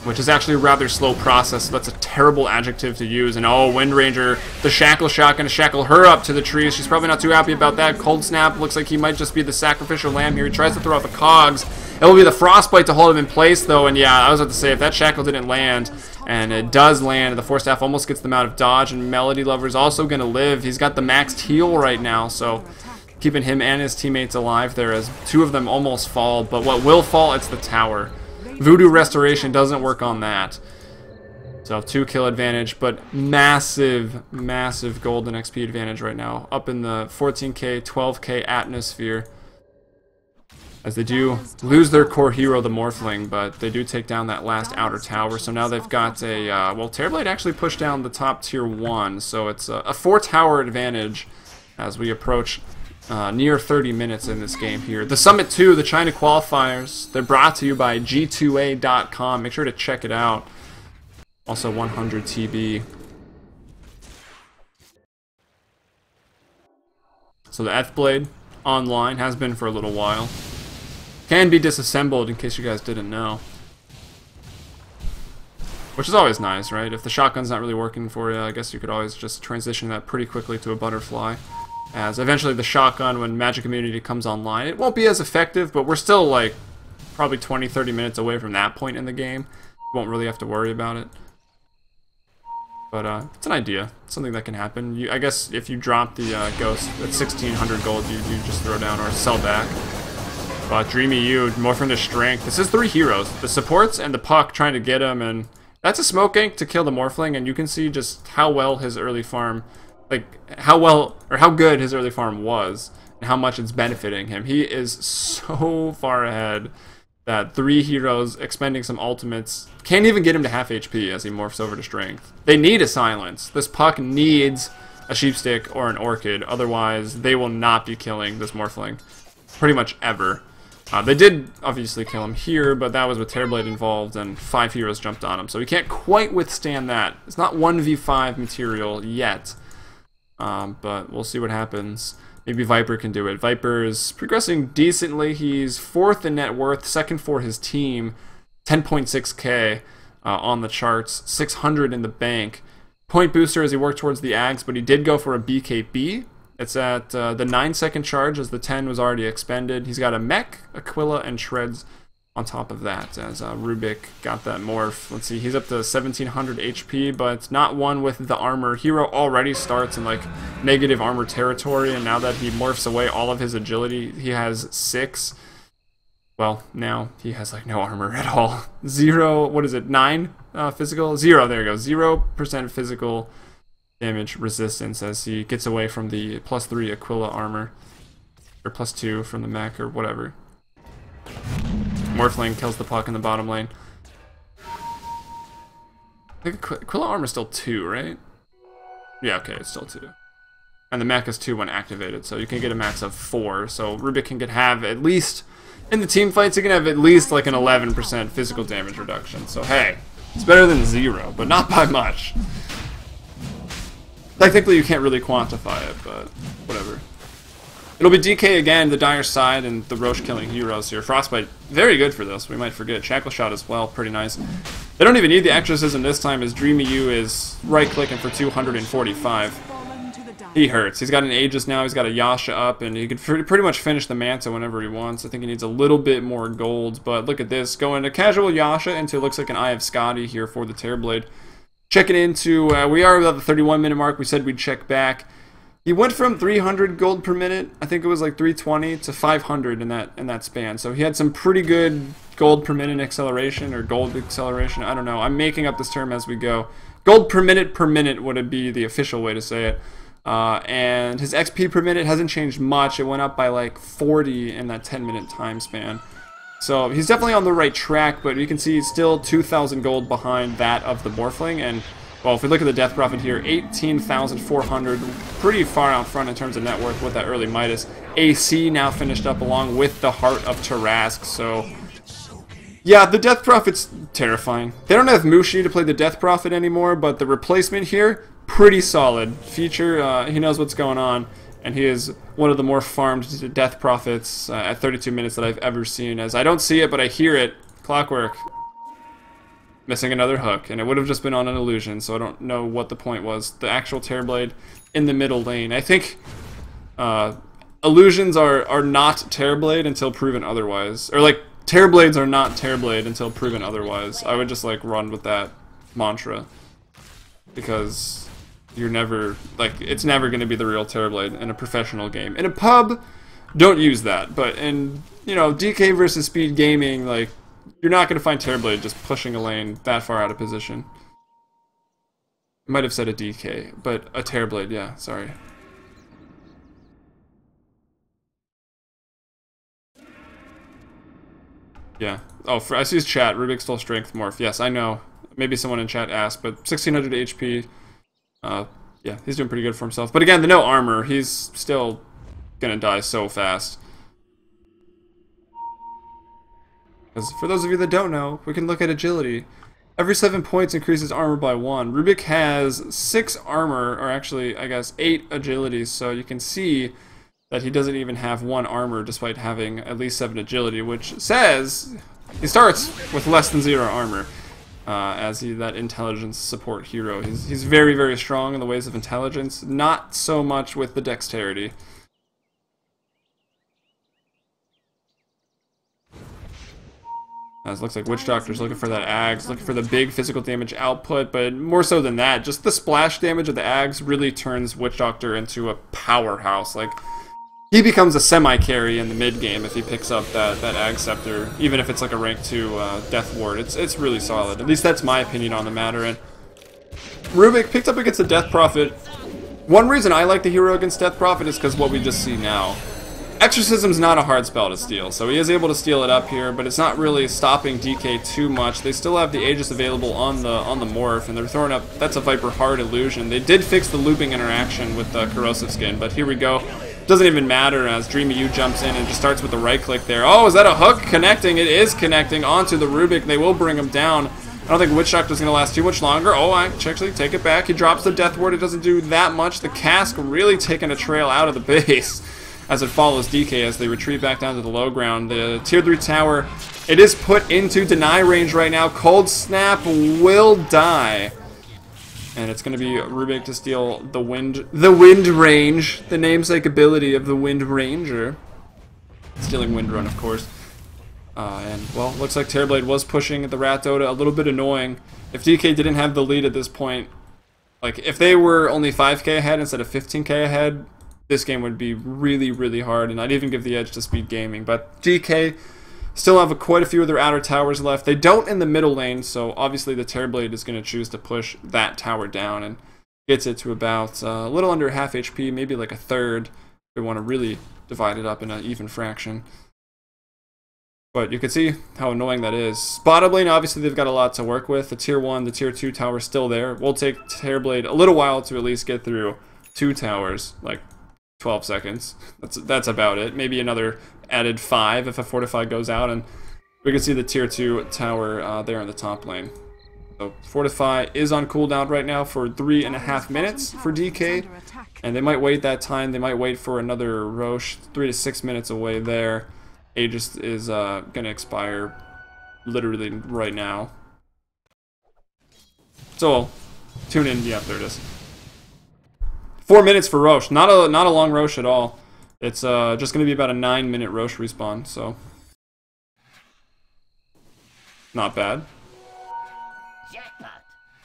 Which is actually a rather slow process, so that's a terrible adjective to use. And oh, Wind Ranger, the shackle shot, gonna shackle her up to the trees. She's probably not too happy about that. Cold Snap looks like he might just be the sacrificial lamb here. He tries to throw out the cogs. It will be the Frostbite to hold him in place, though. And yeah, I was about to say, if that shackle didn't land, and it does land, the Force Staff almost gets them out of dodge, and Melody Lover's also gonna live. He's got the maxed heal right now, so keeping him and his teammates alive there as 2 of them almost fall. But what will fall, it's the tower. Voodoo Restoration doesn't work on that. So 2-kill advantage, but massive, massive golden XP advantage right now. Up in the 14k, 12k atmosphere. As they do lose their core hero, the Morphling, but they do take down that last outer tower. So now they've got a, well, Terrorblade actually pushed down the top tier 1. So it's a 4-tower advantage as we approach near 30 minutes in this game here. The Summit 2, the China qualifiers, they're brought to you by G2A.com. Make sure to check it out. Also 100 TB. So the F-Blade online has been for a little while. Can be disassembled in case you guys didn't know. Which is always nice, right? If the shotgun's not really working for you, I guess you could always just transition that pretty quickly to a butterfly. As eventually the shotgun, when Magic Immunity comes online, it won't be as effective, but we're still like probably 20-30 minutes away from that point in the game. Won't really have to worry about it. But it's an idea. It's something that can happen. I guess if you drop the Ghost at 1,600 gold, you just throw down or sell back. But Dreamy You, Morph into Strength. This is 3 heroes. The supports and the Puck trying to get him, and that's a smoke gank to kill the Morphling, and you can see just how well his early farm, like how well or how good his early farm was and how much it's benefiting him. He is so far ahead that 3 heroes expending some ultimates can't even get him to half HP as he morphs over to Strength. They need a silence. This Puck needs a Sheepstick or an Orchid, otherwise they will not be killing this Morphling pretty much ever. They did obviously kill him here, but that was with Terrorblade involved and 5 heroes jumped on him, so he can't quite withstand that. It's not 1v5 material yet. But we'll see what happens. Maybe Viper can do it. Viper is progressing decently. He's 4th in net worth, 2nd for his team, 10.6k on the charts, 600 in the bank. Point booster as he worked towards the Ags, but he did go for a BKB. It's at the 9-second charge as the 10 was already expended. He's got a Mech, Aquila, and Shreds on top of that as Rubik got that morph. Let's see, he's up to 1,700 HP, but not one with the armor. Hero already starts in like negative armor territory, and now that he morphs away all of his agility, he has 6. Well, now he has like no armor at all. 0, what is it, 9 physical? 0, there you go, 0% physical damage resistance as he gets away from the +3 Aquila armor, or +2 from the mech, or whatever. Morphling kills the Puck in the bottom lane. I think Aquila armor is still 2, right? Yeah, okay, it's still 2. And the mech is 2 when activated, so you can get a max of 4. So Rubik can have at least, in the team fights, he can have at least like an 11% physical damage reduction. So hey, it's better than 0, but not by much. Technically you can't really quantify it, but whatever. It'll be DK again, the Dire Side, and the Roche killing heroes here. Frostbite, very good for this, we might forget. Shackle Shot as well, pretty nice. They don't even need the exorcism this time as Dreamy You is right-clicking for 245. he hurts. He's got an Aegis now, he's got a Yasha up, and he can pretty much finish the Manta whenever he wants. I think he needs a little bit more gold, but look at this. Going to casual Yasha into looks like an Eye of Scotty here for the Terrorblade. Checking into, we are about the 31-minute mark. We said we'd check back. He went from 300 gold per minute, I think it was like 320, to 500 in that span. So he had some pretty good gold per minute acceleration, or gold acceleration. I don't know. I'm making up this term as we go. Gold per minute would be the official way to say it. And his XP per minute hasn't changed much. It went up by like 40 in that 10-minute time span. So he's definitely on the right track, but you can see he's still 2,000 gold behind that of the Morphling. And, well, if we look at the Death Prophet here, 18,400, pretty far out front in terms of net worth with that early Midas. AC now finished up along with the Heart of Tarask, so... yeah, the Death Prophet's terrifying. They don't have Mushi to play the Death Prophet anymore, but the replacement here, pretty solid. Feature, he knows what's going on, and he is one of the more farmed Death Prophets at 32 minutes that I've ever seen. As I don't see it, but I hear it. Clockwork. Missing another hook, and it would have just been on an illusion, so I don't know what the point was. The actual Terrorblade in the middle lane. I think illusions are not Terrorblade until proven otherwise. Or, like, Terrorblades are not Terrorblade until proven otherwise. I would just, like, run with that mantra. Because you're never, like, it's never going to be the real Terrorblade in a professional game. In a pub, don't use that. But in, you know, DK versus speed gaming, like, you're not going to find Terrorblade just pushing a lane that far out of position. I might have said a DK, but a Terrorblade, yeah, sorry. Yeah. Oh, I see his chat. Rubik stole strength morph. Yes, I know. Maybe someone in chat asked, but 1600 HP. Yeah, he's doing pretty good for himself. But again, the no armor, he's still gonna die so fast. Because for those of you that don't know, we can look at agility. Every 7 points increases armor by 1. Rubik has 6 armor, or actually, I guess, 8 agility, so you can see that he doesn't even have 1 armor despite having at least 7 agility, which says he starts with less than 0 armor, as that intelligence support hero. He's very, very strong in the ways of intelligence, not so much with the dexterity. It looks like Witch Doctor's looking for that Ags, looking for the big physical damage output, but more so than that, just the splash damage of the Ags really turns Witch Doctor into a powerhouse. Like, he becomes a semi-carry in the mid-game if he picks up that Ag Scepter, even if it's like a rank 2 Death Ward. It's really solid. At least that's my opinion on the matter. And Rubik picked up against the Death Prophet. One reason I like the hero against Death Prophet is because what we just see now. Exorcism's not a hard spell to steal, so he is able to steal it up here, but it's not really stopping DK too much. They still have the Aegis available on the morph, and they're throwing up, that's a Viper Hard illusion. They did fix the looping interaction with the Corrosive Skin, but here we go. Doesn't even matter as Dreamy U jumps in and just starts with the right click there. Oh, is that a hook connecting? It is connecting onto the Rubik. They will bring him down. I don't think Witch Doctor's going to last too much longer. Oh, I actually take it back. He drops the Death Ward. It doesn't do that much. The Cask really taking a trail out of the base as it follows DK as they retreat back down to the low ground. The Tier 3 tower, it is put into deny range right now. Cold Snap will die. And it's going to be Rubik to steal the wind range, the namesake ability of the Wind Ranger. Stealing Wind Run, of course. And, well, looks like Terrorblade was pushing at the Rat Dota, a little bit annoying. If DK didn't have the lead at this point, like, if they were only 5k ahead instead of 15k ahead, this game would be really, really hard, and I'd even give the edge to Speed Gaming. But DK still have quite a few of their outer towers left. They don't in the middle lane, so obviously the Terrorblade is going to choose to push that tower down and gets it to about a little under half HP, maybe like a third. They want to really divide it up in an even fraction. But you can see how annoying that is. Bottom lane, obviously they've got a lot to work with. The Tier 1, the Tier 2 tower still there. We'll take Terrorblade a little while to at least get through 2 towers, like 12 seconds. That's about it. Maybe another added 5 if a Fortify goes out, and we can see the Tier 2 tower there in the top lane. So Fortify is on cooldown right now for 3.5 minutes for DK, and they might wait that time. They might wait for another Roche, 3 to 6 minutes away there. Aegis is gonna expire literally right now. So tune in. Yeah, there it is. 4 minutes for Roche. Not a long Roche at all. It's just going to be about a 9-minute Roche respawn, so not bad.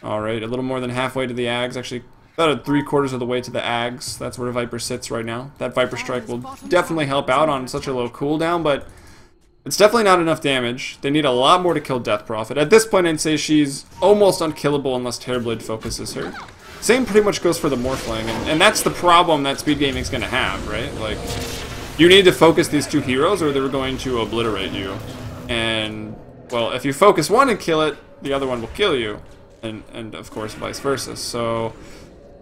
Alright, a little more than halfway to the Ags. Actually, about 3/4 of the way to the Ags. That's where Viper sits right now. That Viper Strike will definitely help out on such a low cooldown, but it's definitely not enough damage. They need a lot more to kill Death Prophet. At this point, I'd say she's almost unkillable unless Terrorblade focuses her. Same pretty much goes for the Morphling, and that's the problem that Speed Gaming's going to have, right? Like, you need to focus these two heroes or they're going to obliterate you. And, well, if you focus one and kill it, the other one will kill you. And of course, vice versa. So,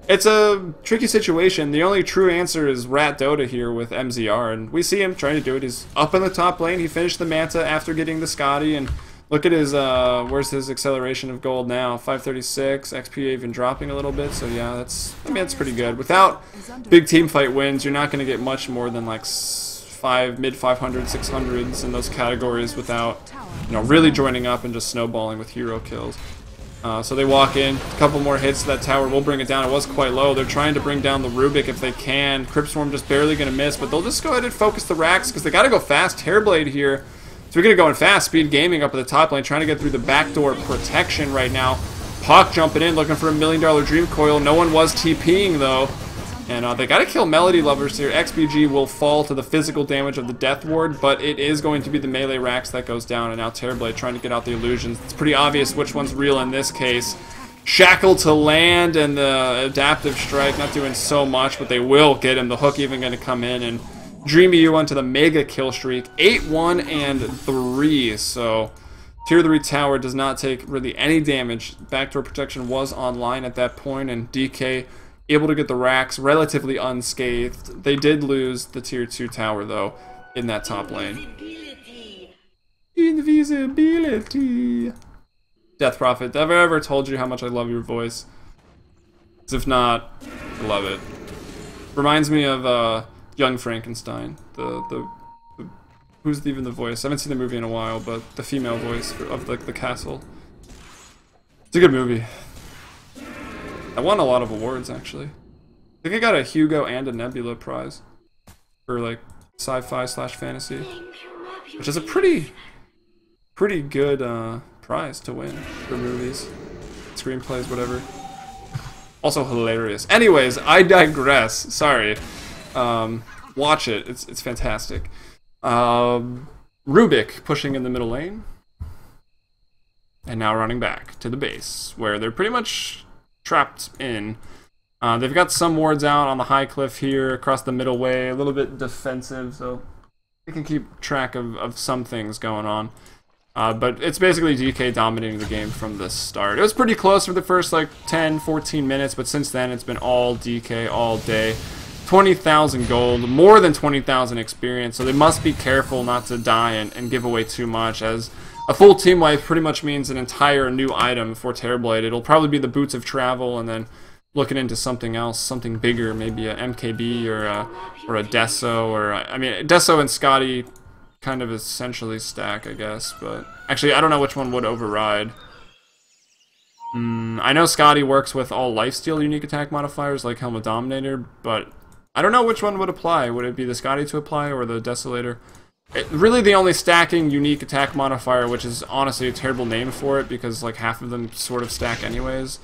it's a tricky situation. The only true answer is Rat Dota here with MZR, and we see him trying to do it. He's up in the top lane. He finished the Manta after getting the Scotty, and look at his, where's his acceleration of gold now? 536, XP even dropping a little bit, so yeah, that's pretty good. Without big team fight wins, you're not going to get much more than like mid 500s, 600s in those categories without, you know, really joining up and just snowballing with hero kills. So they walk in, a couple more hits to that tower will bring it down. It was quite low. They're trying to bring down the Rubik if they can. Crypt Swarm just barely going to miss, but they'll just go ahead and focus the racks because they got to go fast. Terrorblade here. So we're going to go in fast. Speed Gaming up at the top lane, trying to get through the backdoor protection right now. Hawk jumping in, looking for a $1 million Dream Coil. No one was TPing though. And they got to kill Melody Lovers here. XPG will fall to the physical damage of the Death Ward, but it is going to be the melee racks that goes down. And now Terrorblade trying to get out the illusions. It's pretty obvious which one's real in this case. Shackle to land and the Adaptive Strike not doing so much, but they will get him. The hook even going to come in and Dreamy you onto the mega kill streak. 8-1 and 3. So Tier 3 tower does not take really any damage. Backdoor protection was online at that point, and DK able to get the racks relatively unscathed. They did lose the Tier 2 tower, though, in that top lane. Invisibility. Death Prophet, have I ever told you how much I love your voice? If not, I love it. Reminds me of Young Frankenstein. Who's even the voice? I haven't seen the movie in a while, but the female voice of like the castle. It's a good movie. I won a lot of awards, actually. I think I got a Hugo and a Nebula prize for like sci-fi/fantasy, which is a pretty good prize to win for movies, screenplays, whatever. Also hilarious. Anyways, I digress. Sorry. Watch it. It's fantastic. Rubik pushing in the middle lane, and now running back to the base where they're pretty much trapped in. They've got some wards out on the high cliff here across the middle way, a little bit defensive, so they can keep track of some things going on. But it's basically DK dominating the game from the start. It was pretty close for the first like 10-14 minutes, but since then it's been all DK all day. 20,000 gold, more than 20,000 experience, so they must be careful not to die and give away too much, as a full team wipe pretty much means an entire new item for Terrorblade. It'll probably be the Boots of Travel, and then looking into something else, something bigger, maybe a MKB or a Deso, or I mean Deso and Scotty kind of essentially stack, I guess. But actually, I don't know which one would override. I know Scotty works with all lifesteal unique attack modifiers like Helm of Dominator, but I don't know which one would apply. Would it be the Scotty to apply or the Desolator? Really the only stacking unique attack modifier, which is honestly a terrible name for it because like half of them sort of stack anyways,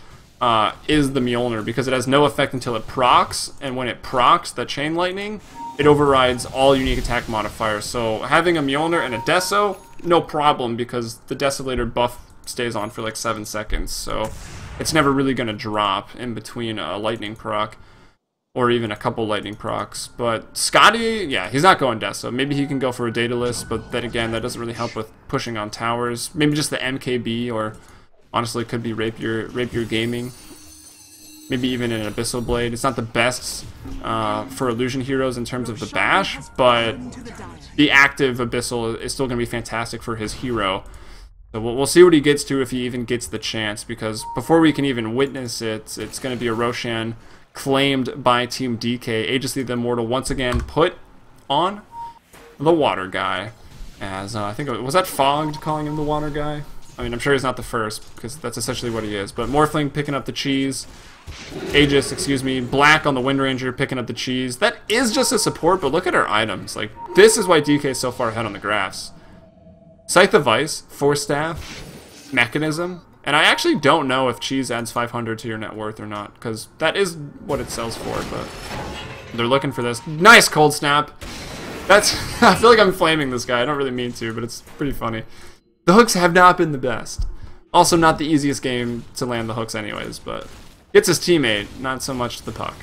is the Mjolnir, because it has no effect until it procs, and when it procs the Chain Lightning, it overrides all unique attack modifiers. So having a Mjolnir and a Deso, no problem, because the Desolator buff stays on for like 7 seconds, so it's never really going to drop in between a Lightning proc. Or even a couple lightning procs. But Scotty, yeah, he's not going Deso. Maybe he can go for a Daedalus, but then again, that doesn't really help with pushing on towers. Maybe just the MKB, or honestly, it could be Rapier Gaming. Maybe even an Abyssal Blade. It's not the best for illusion heroes in terms of the bash, but the active Abyssal is still going to be fantastic for his hero. So we'll see what he gets to if he even gets the chance, because before we can even witness it, it's going to be a Roshan claimed by Team DK. Aegis the Immortal once again put on the Water Guy. As I think, was that Fogged calling him the Water Guy? I mean, I'm sure he's not the first, because that's essentially what he is. But Morphling picking up the cheese. Aegis, excuse me, Black on the Wind Ranger, picking up the cheese. That is just a support, but look at our items. Like, this is why DK is so far ahead on the graphs. Scythe of Vice, Force Staff, Mechanism, and I actually don't know if cheese adds 500 to your net worth or not, because that is what it sells for, but they're looking for this. Nice Cold Snap! That's, I feel like I'm flaming this guy, I don't really mean to, but it's pretty funny. The hooks have not been the best. Also not the easiest game to land the hooks anyways, but gets his teammate, not so much the puck.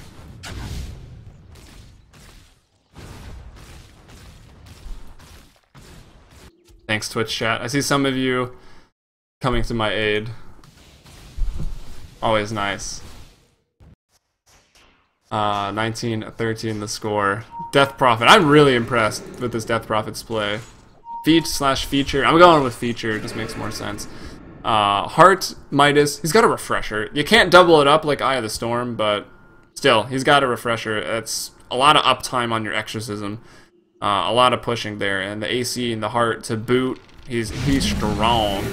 Thanks, Twitch chat. I see some of you coming to my aid. Always nice. 19-13 the score. Death Prophet. I'm really impressed with this Death Prophet's play. Feature. I'm going with feature. It just makes more sense. Heart, Midas. He's got a refresher. You can't double it up like Eye of the Storm, but still, he's got a refresher. It's a lot of uptime on your exorcism. A lot of pushing there, and the AC and the heart to boot. He's strong.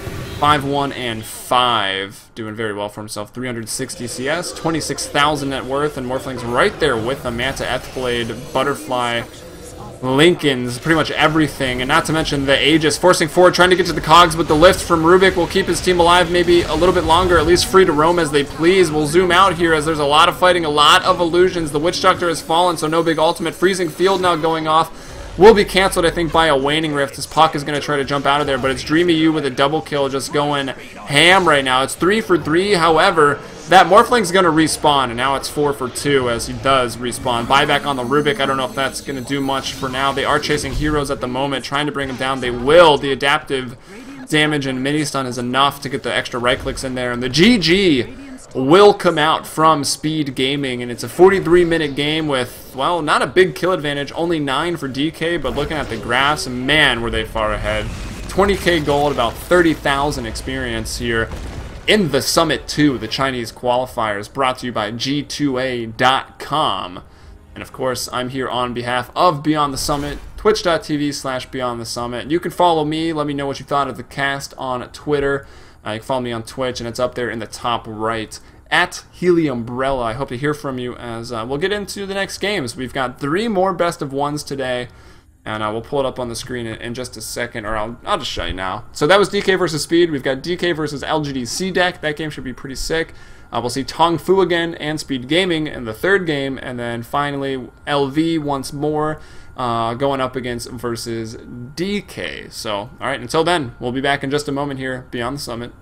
5-1 and 5, doing very well for himself. 360 CS, 26,000 net worth, and Morphling's right there with the Manta Ethblade, Butterfly, Lincoln's, pretty much everything, and not to mention the Aegis forcing forward, trying to get to the cogs, but the lift from Rubik will keep his team alive maybe a little bit longer, at least free to roam as they please. We'll zoom out here as there's a lot of fighting, a lot of illusions. The Witch Doctor has fallen, so no big ultimate. Freezing Field now going off. Will be canceled, I think, by a Waning Rift. This Puck is going to try to jump out of there, but it's Dreamy You with a double kill just going ham right now. It's 3 for 3, however, that Morphling's going to respawn, and now it's 4 for 2 as he does respawn. Buyback on the Rubik, I don't know if that's going to do much for now. They are chasing heroes at the moment, trying to bring him down. They will. The adaptive damage and mini stun is enough to get the extra right clicks in there, and the GG will come out from Speed Gaming, and it's a 43-minute game with, well, not a big kill advantage, only 9 for DK, but looking at the graphs, man, were they far ahead. 20k gold, about 30,000 experience here in the Summit 2, the Chinese qualifiers, brought to you by G2A.com. And of course, I'm here on behalf of Beyond the Summit, twitch.tv/Beyond the Summit. You can follow me, let me know what you thought of the cast on Twitter. You can follow me on Twitch, and it's up there in the top right, at Heliumbrella. I hope to hear from you as we'll get into the next games. We've got 3 more best of ones today, and we'll pull it up on the screen in just a second, or I'll just show you now. So that was DK versus Speed. We've got DK versus LGDC deck. That game should be pretty sick. We'll see Tong Fu again and Speed Gaming in the 3rd game, and then finally LV once more going up against versus DK. So, alright, until then, we'll be back in just a moment here, Beyond the Summit.